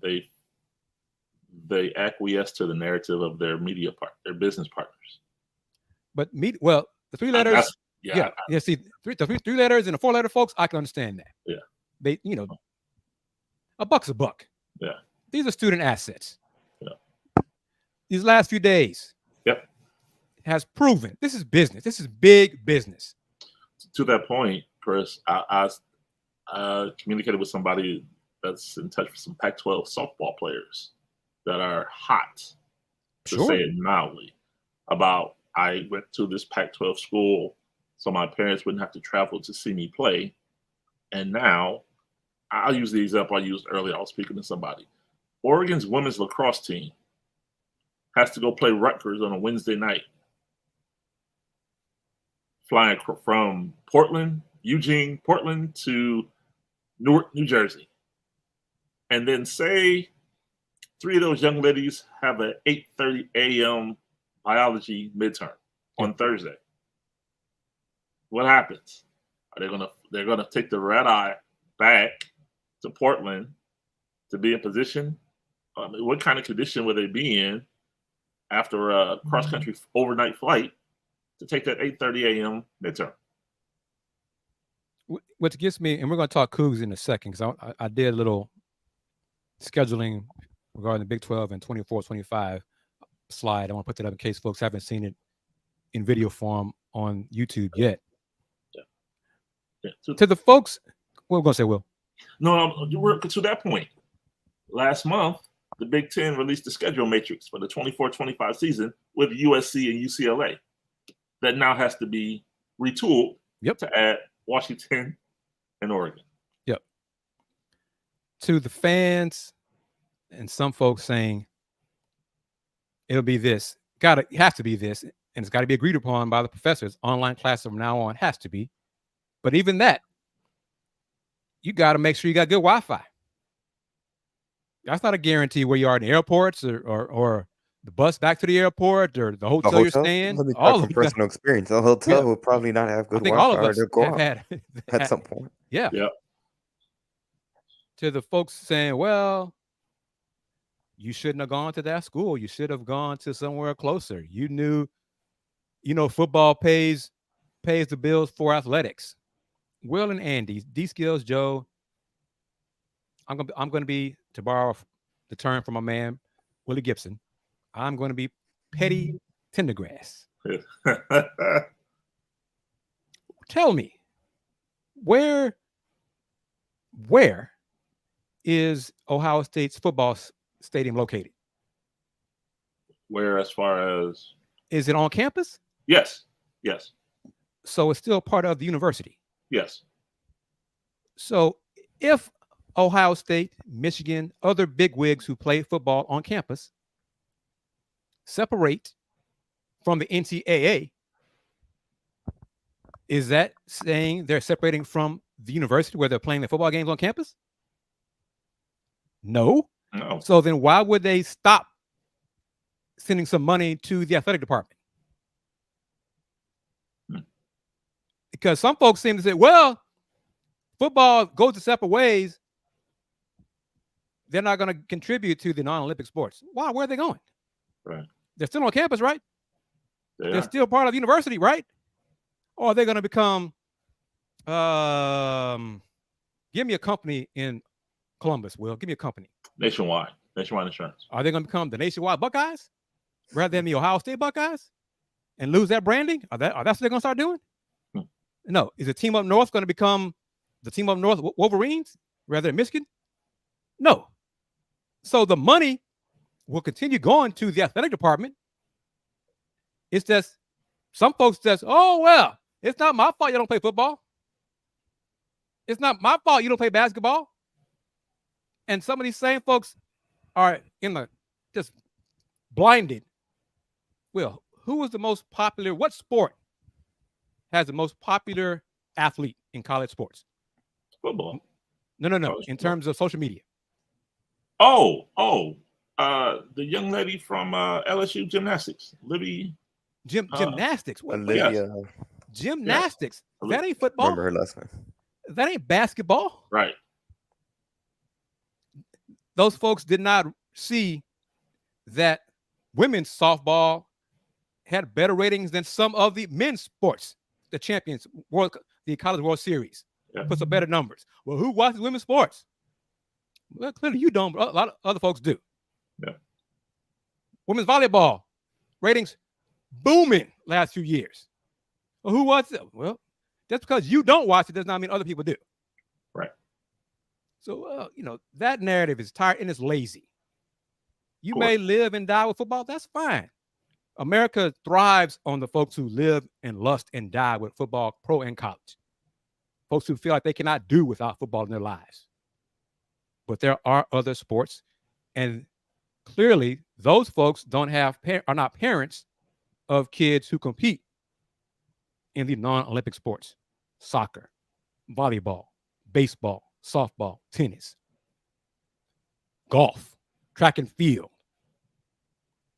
acquiesce to the narrative of their media their business partners. But the three letters, see, the three letters and the four letter folks, I can understand that. Yeah. They, a buck's a buck. Yeah. These are student assets. Yeah. these last few days. Yep. Has proven this is business. This is big business. To that point, Kris, I communicated with somebody that's in touch with some Pac-12 softball players that are hot, to say it mildly, about I went to this Pac-12 school so my parents wouldn't have to travel to see me play. And now, I'll use the example I used earlier. I was speaking to somebody. Oregon's women's lacrosse team has to go play Rutgers on a Wednesday night, flying from Portland to Newark, New Jersey. And then say 3 of those young ladies have an 8:30 a.m. biology midterm on Thursday. What happens? They're gonna take the red eye back to Portland to be in position? What kind of condition would they be in after a cross-country overnight flight to take that 8:30 a.m. midterm? What gets me, and we're going to talk Cougs in a second, because I did a little scheduling regarding the Big 12 and 24-25 slide. I want to put that up in case folks haven't seen it in video form on YouTube yet. Yeah. To the folks, what we're going to say, Will? No, we're to that point. Last month, the Big Ten released the schedule matrix for the 24-25 season with USC and UCLA. That now has to be retooled to add Washington and Oregon. Yep. To the fans and some folks saying it'll be this, has to be this, and it's got to be agreed upon by the professors. Online class from now on has to be. But even that, you got to make sure you got good Wi-Fi. That's not a guarantee where you are in the airports or the bus back to the airport or the hotel you're staying. Let me talk from personal experience. A hotel will probably not have good Wi-Fi. All of us have had at some point. Yeah. To the folks saying, well, you shouldn't have gone to that school. You should have gone to somewhere closer. You knew, football pays the bills for athletics. Will and Andy, D-Skills, Joe, I'm going to be, to borrow the term from my man, Willy Gibson, I'm going to be petty tendergrass. Tell me, where is Ohio State's football stadium located? Where, as far as? Is it on campus? Yes. So it's still part of the university? Yes. So if Ohio State, Michigan, other bigwigs who play football on campus separate from the NCAA, is that saying they're separating from the university where they're playing the football games on campus? No. So then why would they stop sending some money to the athletic department? Because some folks seem to say, well, football goes to separate ways. They're not going to contribute to the non-Olympic sports. Why? Where are they going? Right. They're still on campus, right? They're still part of the university, right? Or are they going to become, give me a company in Columbus, Will. Give me a company. Nationwide Insurance. Are they going to become the Nationwide Buckeyes rather than the Ohio State Buckeyes and lose that branding? Are that's what they're going to start doing? No. Is the team up north going to become the team up north Wolverines rather than Michigan? No. So the money will continue going to the athletic department. It's just some folks just, oh, well, it's not my fault you don't play football. It's not my fault you don't play basketball. And some of these same folks are just blinded. Well, who was the most popular? What sport has the most popular athlete in college sports? Football. No. In terms of social media. The young lady from LSU gymnastics, Libby. Gymnastics. Olivia. Gymnastics. Yeah. That ain't football. Remember her last name. That ain't basketball. Right. Those folks did not see that women's softball had better ratings than some of the men's sports, the champions, the College World Series. Puts up better numbers. Well, who watches women's sports? Well, clearly you don't, but a lot of other folks do. Yeah. Women's volleyball ratings booming last few years. Well, who watches it? Well, just because you don't watch it does not mean other people do. Right. So, that narrative is tired and it's lazy. You Of course. may live and die with football. That's fine. America thrives on the folks who live and lust and die with football, pro and college. Folks who feel like they cannot do without football in their lives. But there are other sports, and clearly those folks are not parents of kids who compete in the non-Olympic sports: soccer, volleyball, baseball, softball, tennis, golf, track and field.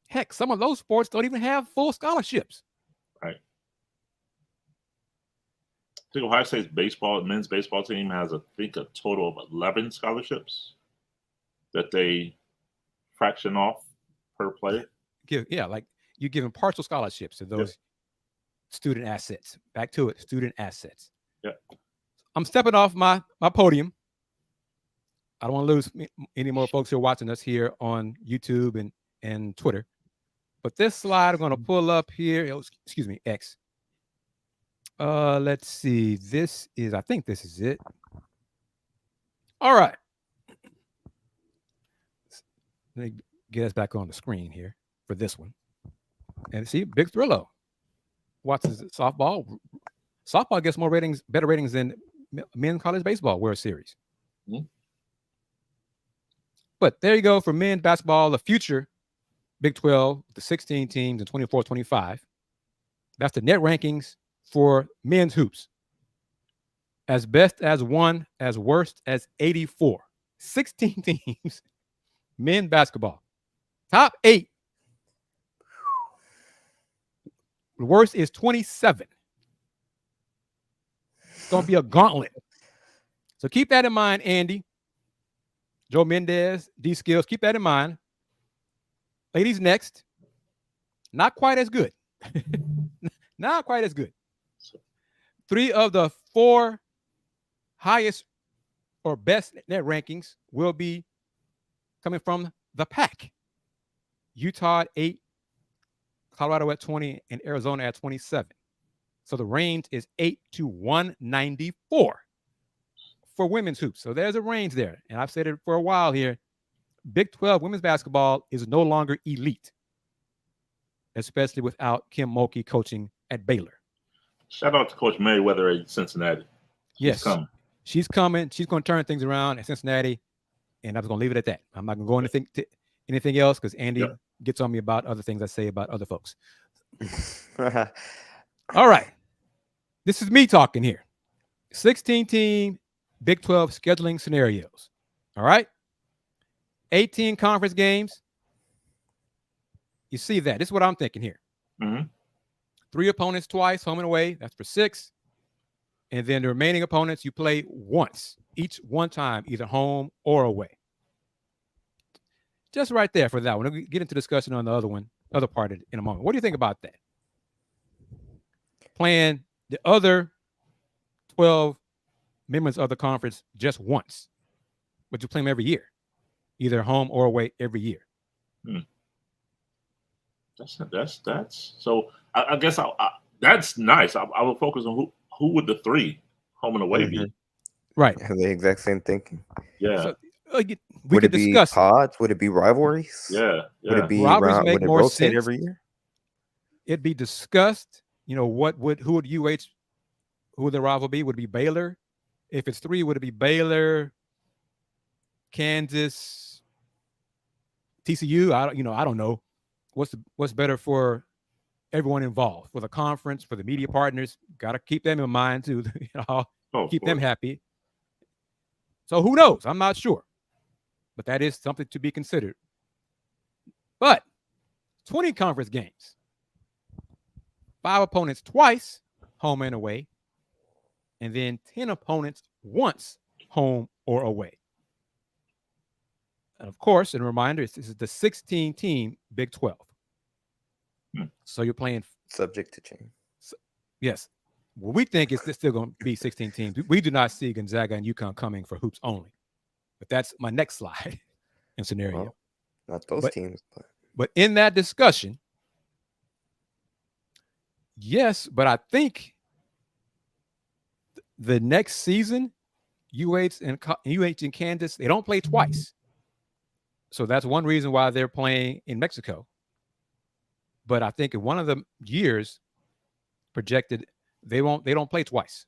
Heck, some of those sports don't even have full scholarships. Right. I think Ohio State's men's baseball team has, a total of 11 scholarships that they fraction off per player. Like you're giving partial scholarships to those student assets. Back to it, student assets. Yeah. I'm stepping off my podium. I don't want to lose any more folks who are watching us here on YouTube and Twitter. But this slide I'm going to pull up here. Excuse me, X. Let's see. I think this is it. All right. Let me get us back on the screen here for this one. And see, Big Thrillo watches softball. Softball gets better ratings than men's college baseball World Series. Mm-hmm. But there you go for men's basketball, the future Big 12, the 16 teams and 24-25. That's the net rankings for men's hoops. As best as 1, as worst as 84. 16 teams, men basketball. Top 8. The worst is 27. It's going to be a gauntlet. So keep that in mind, Andy. Joe Mendez, D Skills, keep that in mind. Ladies next. Not quite as good. Not quite as good. 3 of the 4 highest or best net rankings will be coming from the Pac. Utah at 8, Colorado at 20, and Arizona at 27. So the range is 8 to 194 for women's hoops. So there's a range there. And I've said it for a while here. Big 12 women's basketball is no longer elite, especially without Kim Mulkey coaching at Baylor. Shout out to Coach Merriweather at Cincinnati. She's coming. She's going to turn things around at Cincinnati, and I'm just going to leave it at that. I'm not going to go anything else because Andy gets on me about other things I say about other folks. All right. This is me talking here. 16-team Big 12 scheduling scenarios. All right. 18 conference games. You see that. This is what I'm thinking here. Mm-hmm. 3 opponents twice, home and away. That's for 6. And then the remaining opponents you play once, each one time, either home or away. Just right there for that one. We'll get into discussion on the other part in a moment. What do you think about that? Playing the other 12 members of the conference just once, but you play them every year, either home or away every year. That's so. I guess that's nice. I will focus on who would the 3 home and away be. Right. Have the exact same thinking. Yeah. So, would it be pods? Would it be rivalries? Yeah. Would it be rivalries make more sense every year? It'd be discussed. Who would the rival be? Would it be Baylor? If it's 3, would it be Baylor, Kansas, TCU? I don't know. What's better for everyone involved, for the conference, for the media partners? Got to keep them in mind too. Keep them happy. So who knows? I'm not sure, but that is something to be considered. But 20 conference games, 5 opponents twice, home and away, and then 10 opponents once, home or away. And of course, and a reminder, this is the 16-team Big 12. So you're playing subject to change. Yes. Well, we think it's still going to be 16 teams. We do not see Gonzaga and UConn coming for hoops only. But that's my next slide and scenario. Well, not those teams. But in that discussion, yes, but I think the next season, UH and Kansas, they don't play twice. So that's one reason why they're playing in Mexico. But I think in one of the years projected, they don't play twice.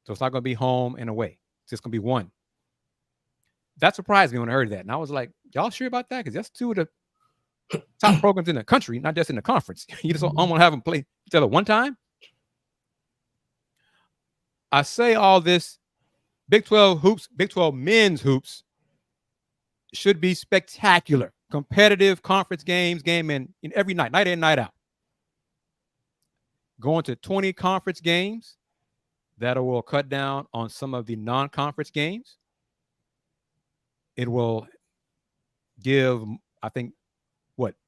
So it's not going to be home and away. It's just going to be one. That surprised me when I heard that. And I was like, y'all sure about that? Because that's two of the top programs in the country, not just in the conference. You just don't want to have them play each other one time. I say all this, Big 12 hoops, Big 12 men's hoops should be spectacular, competitive conference game in every night in, night out. Going to 20 conference games, that will cut down on some of the non-conference games. It will give, I think,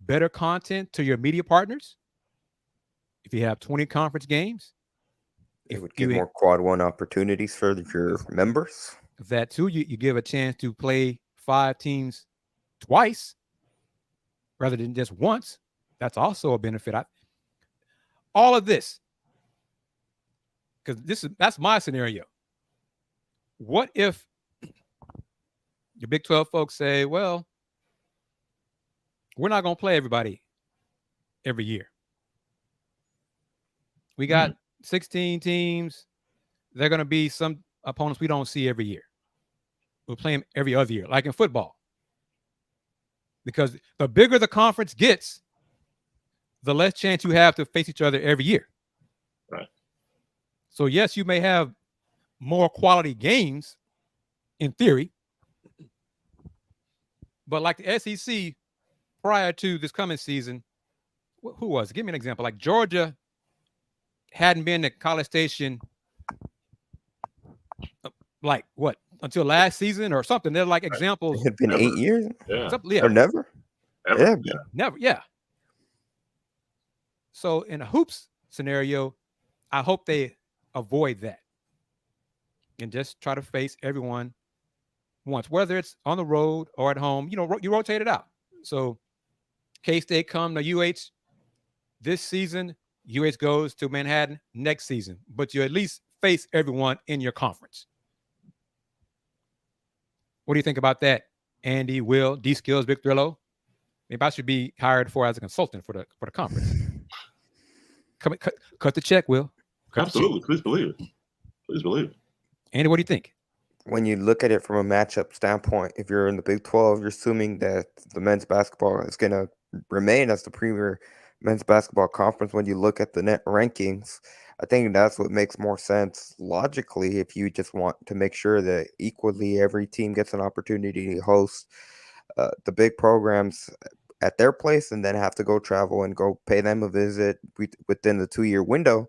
better content to your media partners if you have 20 conference games. It would give more quad one opportunities for your members. That too, you give a chance to play 5 teams twice rather than just once. That's also a benefit. All of this, because that's my scenario. What if the Big 12 folks say, well, we're not going to play everybody every year. We got 16 teams. They're going to be some opponents we don't see every year. We'll play them every other year, like in football. Because the bigger the conference gets, the less chance you have to face each other every year. Right. So, yes, you may have more quality games in theory. But like the SEC prior to this coming season, who was it? Give me an example. Like Georgia hadn't been to College Station like what until last season or something. They're like examples. It had been 8 years. Yeah. Or never. Ever. Yeah. Never. Yeah. So in a hoops scenario, I hope they avoid that and just try to face everyone once, whether it's on the road or at home. You rotate it out. So K-State come to UH this season. UH goes to Manhattan next season, but you at least face everyone in your conference. What do you think about that, Andy, Will, D-Skills, Big Thrillo? Maybe I should be hired for as a consultant for the conference. Cut the check, Will. Absolutely. Please believe it. Please believe it. Andy, what do you think? When you look at it from a matchup standpoint, if you're in the Big 12, you're assuming that the men's basketball is going to remain as the premier men's basketball conference. When you look at the net rankings, I think that's what makes more sense logically if you just want to make sure that equally every team gets an opportunity to host the big programs at their place and then have to go travel and go pay them a visit within the 2-year window.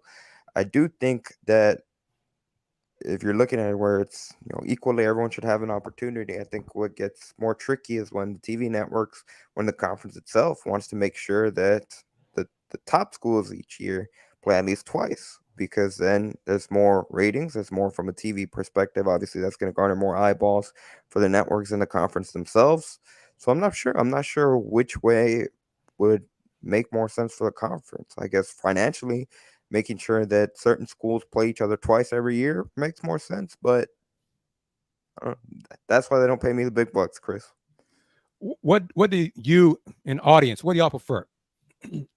I do think that if you're looking at it where it's equally everyone should have an opportunity, I think what gets more tricky is when the TV networks, when the conference itself wants to make sure that the top schools each year play at least twice, because then there's more ratings, there's more from a TV perspective. Obviously, that's going to garner more eyeballs for the networks and the conference themselves. So I'm not sure which way would make more sense for the conference. I guess financially, making sure that certain schools play each other twice every year makes more sense, but that's why they don't pay me the big bucks, Chris. What do you in audience, what do y'all prefer?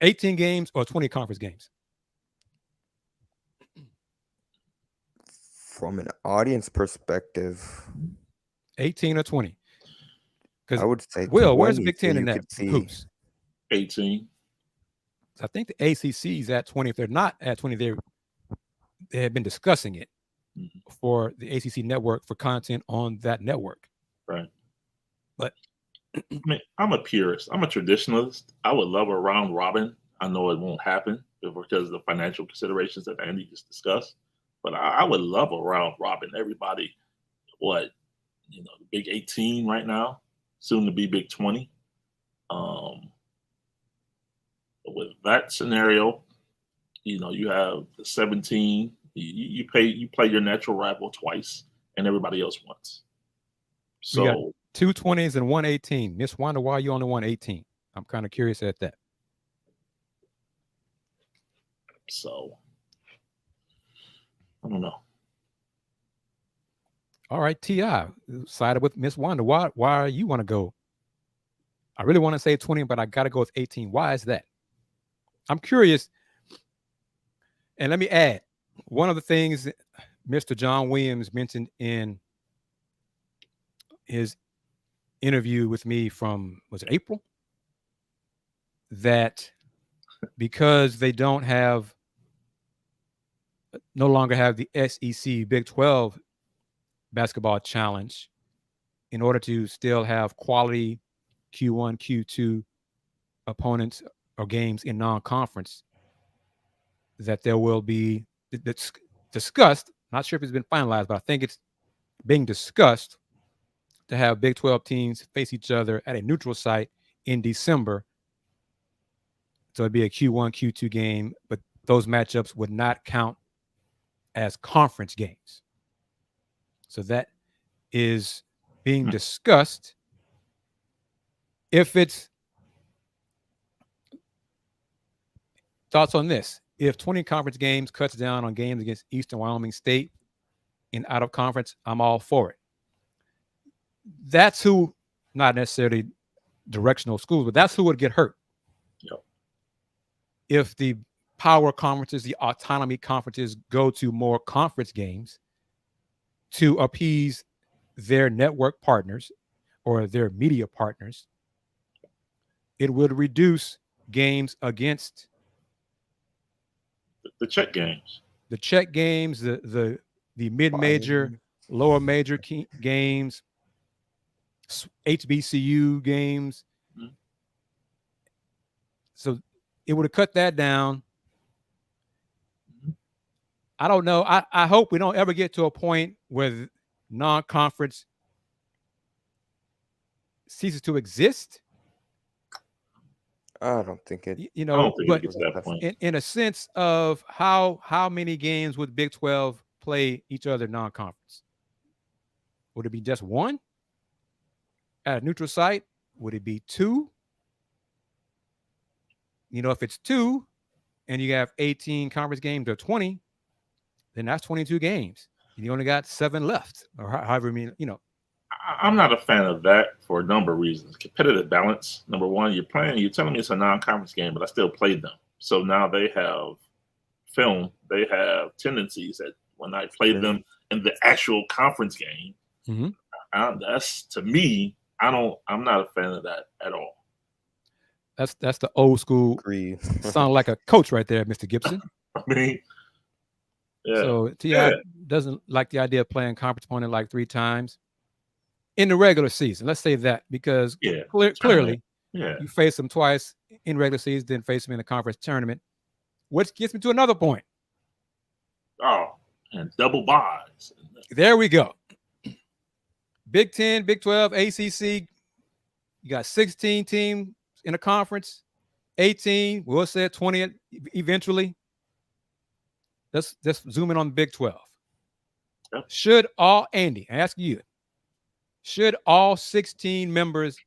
18 games or 20 conference games? From an audience perspective, 18 or 20? Because I would say, Will, where's the Big Ten in that hoops? 18. I think the ACC is at 20. If they're not at 20, they have been discussing it for the ACC network for content on that network. Right. But I mean, I'm a purist. I'm a traditionalist. I would love a round robin. I know it won't happen because of the financial considerations that Andy just discussed. But I would love a round robin. Everybody, the Big 18 right now, soon to be Big 20. With that scenario, you have the 17. You play your natural rival twice, and everybody else once. So 2 20s and 1 18. Miss Wanda, why are you only 1 18? I'm kind of curious at that. So I don't know. All right, T.I. sided with Miss Wanda. Why you want to go? I really want to say 20, but I got to go with 18. Why is that? I'm curious. And let me add, one of the things Mr. John Williams mentioned in his interview with me from, was it April? That because they no longer have the SEC Big 12 basketball challenge, in order to still have quality Q1, Q2 opponents or games in non-conference, that there will be, that's discussed, not sure if it's been finalized, but I think it's being discussed to have Big 12 teams face each other at a neutral site in December. So it'd be a Q1, Q2 game, but those matchups would not count as conference games. So that is being discussed. If it's, thoughts on this, if 20 conference games cuts down on games against Eastern Wyoming State in out of conference, I'm all for it. That's who, not necessarily directional schools, but that's who would get hurt. Yep. If the power conferences, the autonomy conferences go to more conference games to appease their network partners or their media partners, it would reduce games against The check games, the mid-major, lower major games, HBCU games. Mhm. So it would have cut that down. I don't know. I hope we don't ever get to a point where non-conference ceases to exist. I don't think it. I don't think it gets to that point. In a sense of how many games would Big 12 play each other non-conference? Would it be just one at a neutral site? Would it be two? If it's two and you have 18 conference games or 20, then that's 22 games. And you only got 7 left, or however many, I'm not a fan of that for a number of reasons. Competitive balance. Number one, you're telling me it's a non-conference game, but I still played them. So now they have film. They have tendencies that when I played them in the actual conference game, that's, to me, I'm not a fan of that at all. That's the old school. Sound like a coach right there, Mr. Gibson. I mean, yeah. So T.I. doesn't like the idea of playing conference opponent like 3 times in the regular season. Let's say that, because clearly you face them twice in regular season, then face them in the conference tournament, which gets me to another point. Oh, and double buys. There we go. Big 10, Big 12, ACC. You got 16 teams in a conference, 18. We'll say 20 eventually. Let's zoom in on the Big 12. Yep. I ask you, should all 16 members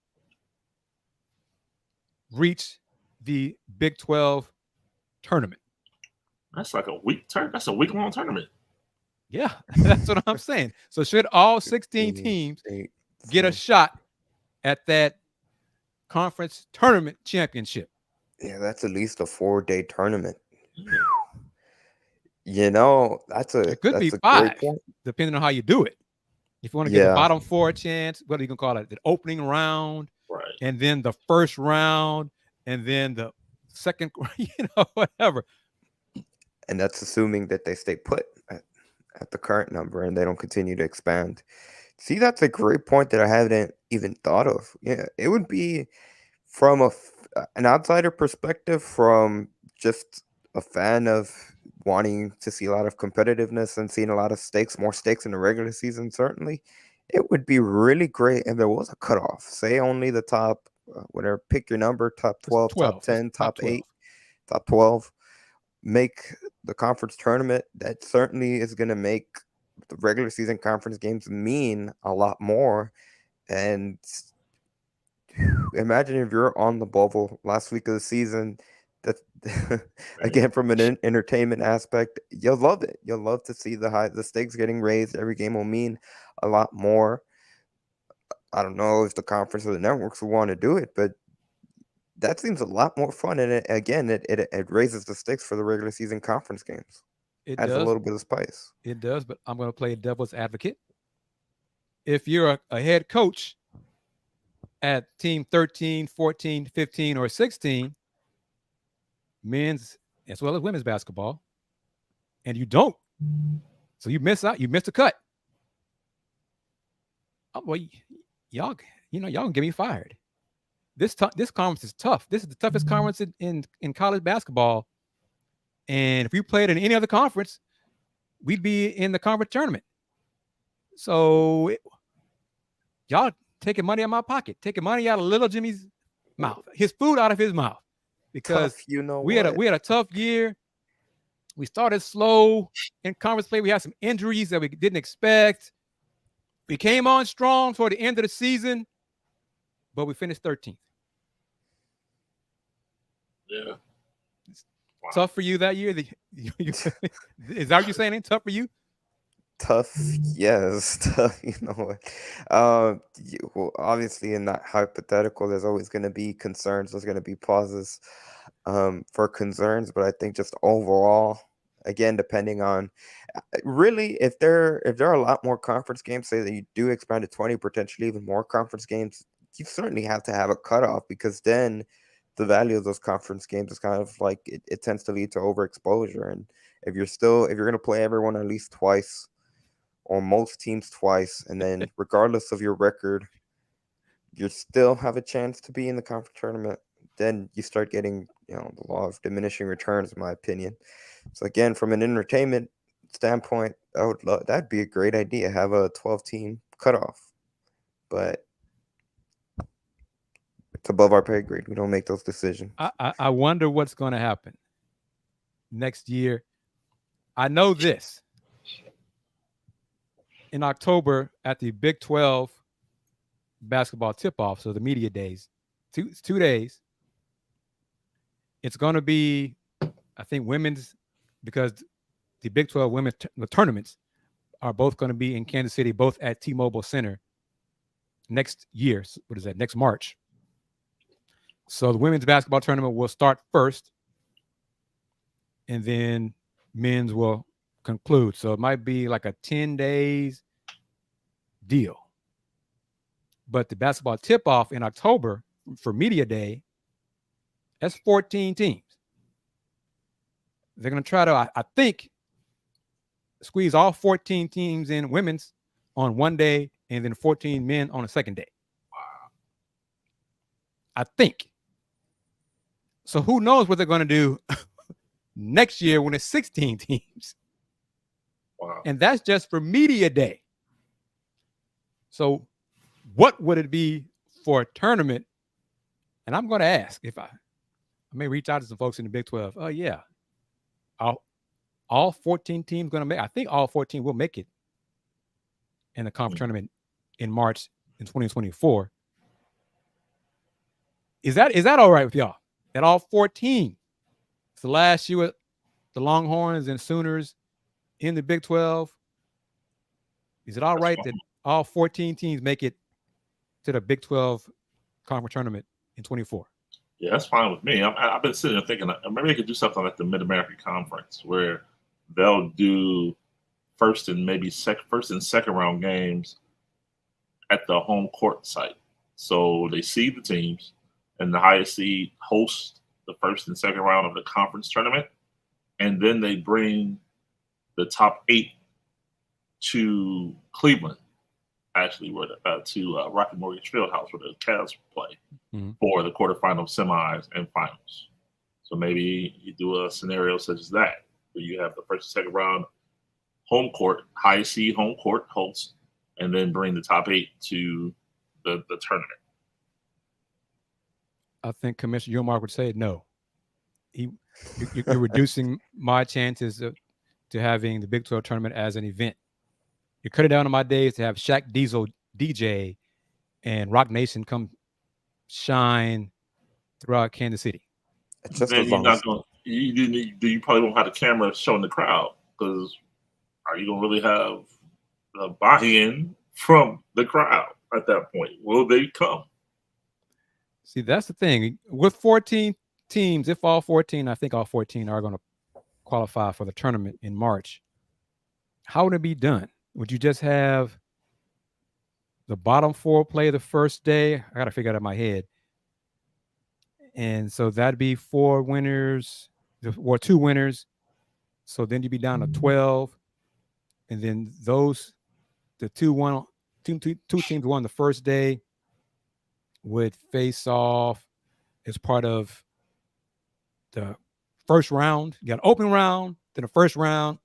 reach the Big 12 tournament? That's like a week turn. That's a week-long tournament. Yeah, that's what I'm saying. So should all 16 teams get a shot at that conference tournament championship? Yeah, that's at least a 4-day tournament. It could be 5, depending on how you do it. If you want to get the bottom 4 chance, what are you gonna call it? The opening round, right? And then the first round, and then the second, whatever. And that's assuming that they stay put at the current number and they don't continue to expand. See, that's a great point that I haven't even thought of. Yeah, it would be from an outsider perspective, from just a fan of wanting to see a lot of competitiveness and seeing a lot of more stakes in the regular season. Certainly, it would be really great. And there was a cutoff, say only the top, whatever, pick your number, top 12, top 10, top 8, top 12, make the conference tournament. That certainly is going to make the regular season conference games mean a lot more. And Imagine if you're on the bubble last week of the season. That again, from an entertainment aspect, you'll love it. You'll love to see the stakes getting raised. Every game will mean a lot more. I don't know if the conference or the networks will want to do it, but that seems a lot more fun. And it raises the stakes for the regular season conference games. It Adds does. a little bit of spice. It does, but I'm going to play devil's advocate. If you're a head coach at team 13, 14, 15, or 16, men's as well as women's basketball, and you don't, so you miss out, you missed a cut. Oh, well, y'all can get me fired. This conference is tough. This is the toughest conference in college basketball. And if we played in any other conference, we'd be in the conference tournament. So y'all taking money out of my pocket, taking money out of little Jimmy's mouth, his food out of his mouth, because tough, we had a tough year. We started slow in conference play. We had some injuries that we didn't expect. We came on strong toward the end of the season, but we finished 13th. Yeah. Wow. Tough for you that year? Is that what you're saying? Ain't tough for you? Tough, yes. Tough, well, obviously in that hypothetical, there's always going to be concerns. There's going to be pauses for concerns, but I think just overall, again, depending on really if there are a lot more conference games, say that you do expand to 20, potentially even more conference games, you certainly have to have a cutoff, because then the value of those conference games is kind of like it tends to lead to overexposure. And if you're going to play everyone at least twice, or most teams twice, and then regardless of your record, you still have a chance to be in the conference tournament, then you start getting, the law of diminishing returns, in my opinion. So again, from an entertainment standpoint, that'd be a great idea. Have a 12-team cutoff, but it's above our pay grade. We don't make those decisions. I wonder what's going to happen next year. I know this. In October, at the Big 12 basketball tip-off, so the media days, two days, it's going to be, I think, women's, because the Big 12 women's tournaments are both going to be in Kansas City, both at T-Mobile Center next year. What is that? Next March. So the women's basketball tournament will start first, and then men's will conclude. So it might be like a 10 days deal. But the basketball tip-off in October for Media Day, that's 14 teams. They're going to try to, I think, squeeze all 14 teams in women's on one day, and then 14 men on a second day. Wow. I think. So who knows what they're going to do next year when it's 16 teams. Wow. And that's just for Media Day. So what would it be for a tournament? And I'm going to ask, if I may reach out to some folks in the Big 12. Oh, yeah. All 14 teams going to make, I think all 14 will make it in the conference tournament in March in 2024. Is that all right with y'all? That all 14, it's the last year with the Longhorns and Sooners in the Big 12. Is it all right that all 14 teams make it to the Big 12 conference tournament in 24? Yeah, that's fine with me. I've been sitting there thinking maybe they could do something like the Mid-American Conference, where they'll do first and second round games at the home court site. So they seed the teams, and the highest seed hosts the first and second round of the conference tournament, and then they bring the top 8 to Cleveland, actually, where to Rocket Mortgage Fieldhouse, where the Cavs play for the quarterfinals, semis, and finals. So maybe you do a scenario such as that, where you have the first and second round home court, high seed home court hosts, and then bring the top 8 to the tournament. I think Commissioner Yomar would say no. You're reducing my chances to having the Big 12 tournament as an event. You cut it down to my days to have Shaq Diesel DJ and Rock Nation come shine throughout Kansas City. It's just Then as you're long not as going. You probably don't have the camera showing the crowd, because are you going to really have the buy-in from the crowd at that point? Will they come? See, that's the thing. With 14 teams, if all 14, I think all 14 are going to qualify for the tournament in March, how would it be done? Would you just have the bottom 4 play the first day? I got to figure it out in my head. And so that'd be 4 winners or 2 winners. So then you'd be down to 12. And then the two teams won the first day would face off as part of the first round. You got an open round, then the first round,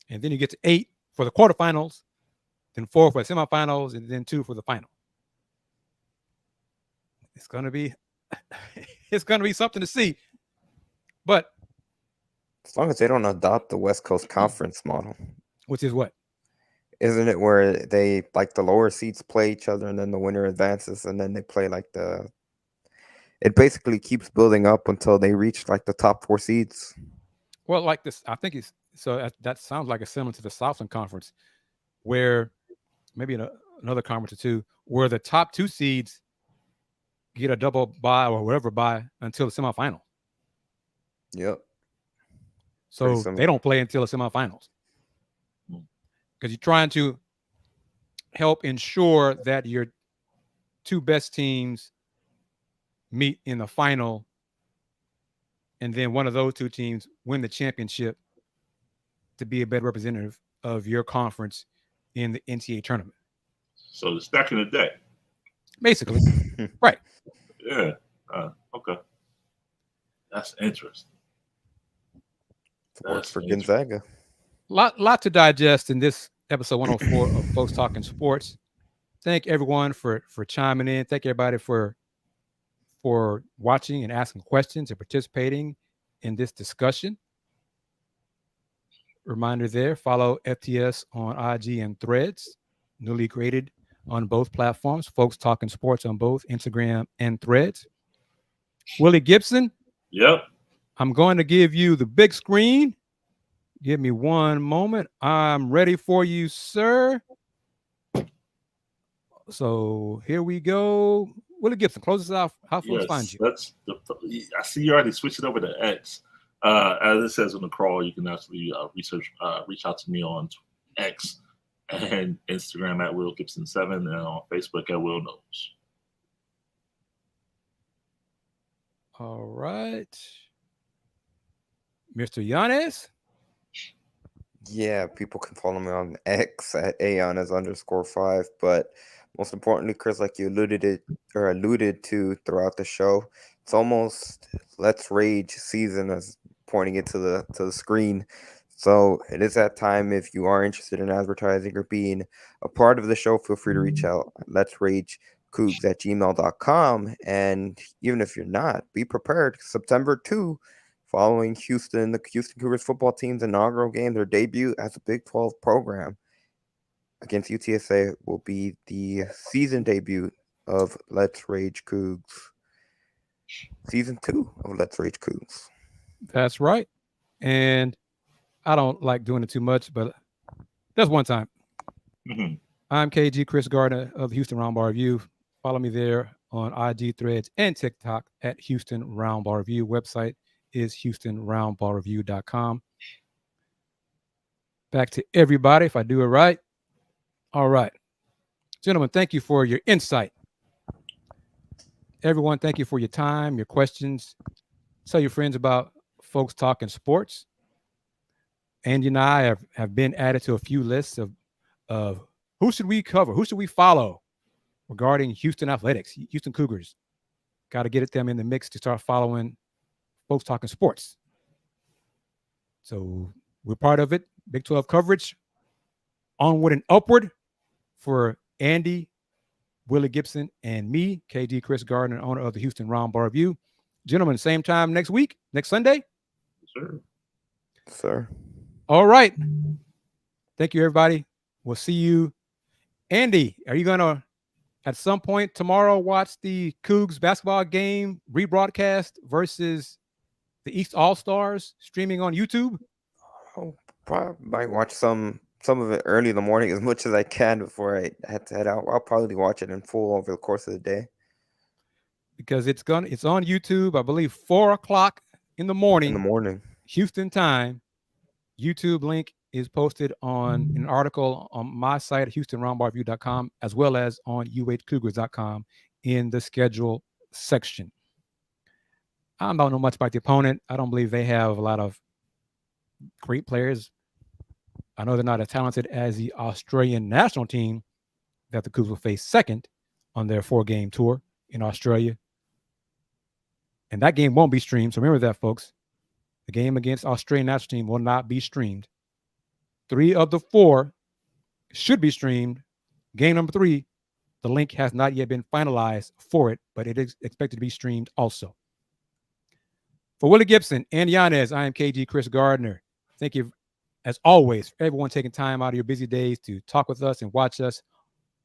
and then you get to 8 for the quarterfinals, then 4 for the semifinals, and then 2 for the final. It's gonna be something to see. But as long as they don't adopt the West Coast Conference model. Which is what? Isn't it where they like the lower seeds play each other and then the winner advances and then they play like it basically keeps building up until they reach like the top 4 seeds. Well, like this, I think it's so that sounds like it's similar to the Southland Conference, where maybe in another conference or two, where the top 2 seeds get a double bye or whatever bye until the semifinal. Yep. So they don't play until the semifinals, because you're trying to help ensure that your 2 best teams meet in the final, and then one of those 2 teams win the championship to be a better representative of your conference in the NCAA tournament. So it's back in the day. Basically. Right. Yeah. Okay. That's interesting. Works for Gonzaga. Lot to digest in this episode 104 of Folks Talking Sports. Thank everyone for chiming in. Thank everybody for watching and asking questions and participating in this discussion. Reminder there, follow FTS on IG and Threads, newly created on both platforms. Folks Talking Sports on both Instagram and Threads. Willy Gibson. Yep. I'm going to give you the big screen. Give me one moment. I'm ready for you, sir. So here we go. Willy Gibson, close us out. How folks find you? I see you already switched it over to X. As it says on the crawl, you can actually reach out to me on X and Instagram at Will Gibson 7 and on Facebook at Will Knows. All right. Mr. Yanez? Yeah, people can follow me on X at Ayanez_5. But most importantly, Chris, like you alluded to throughout the show, it's almost Let's Rage season, as pointing it to the screen. So it is that time. If you are interested in advertising or being a part of the show, feel free to reach out at letsragecougs@gmail.com. And even if you're not, be prepared. September 2, following the Houston Cougars football team's inaugural game, their debut as a Big 12 program against UTSA will be the season debut of Let's Rage Cougs. Season 2 of Let's Rage Cougs. That's right. And I don't like doing it too much, but that's one time. Mm-hmm. I'm KG Kris Gardner of the Houston Roundball Review. Follow me there on IG, Threads, and TikTok at Houston Roundball Review. Website is HoustonRoundballReview.com. Back to everybody, if I do it right. All right. Gentlemen, thank you for your insight. Everyone, thank you for your time, your questions. Tell your friends about Folks Talking Sports. Andy and I have been added to a few lists of who should we cover, who should we follow regarding Houston athletics, Houston Cougars. Got to get them in the mix to start following Folks Talking Sports. So we're part of it. Big 12 coverage, onward and upward for Andy, Willy Gibson, and me, KG Kris Gardner, owner of the Houston Roundball Review. Gentlemen, same time next week, next Sunday? Sure. Sir. All right. Thank you, everybody. We'll see you. Andy, are you going to at some point tomorrow watch the Cougs basketball game rebroadcast versus the East All-Stars streaming on YouTube? I'll probably might watch some of it early in the morning as much as I can before I have to head out. I'll probably watch it in full over the course of the day. Because it's on YouTube, I believe 4 o'clock in the morning. Houston time. YouTube link is posted on an article on my site at HoustonRoundballReview.com as well as on UHCougars.com in the schedule section. I don't know much about the opponent. I don't believe they have a lot of great players. I know they're not as talented as the Australian national team that the Cougs will face second on their 4-game tour in Australia. And that game won't be streamed. So remember that, folks. The game against Australian national team will not be streamed. 3 of the 4 should be streamed. Game number 3, the link has not yet been finalized for it, but it is expected to be streamed also. For Willy Gibson and Yanez, I am KG Kris Gardner. Thank you, as always, for everyone taking time out of your busy days to talk with us and watch us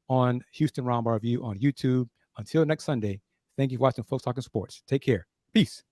on Houston Roundball Review on YouTube. Until next Sunday, thank you for watching Folks Talking Sports. Take care. Peace.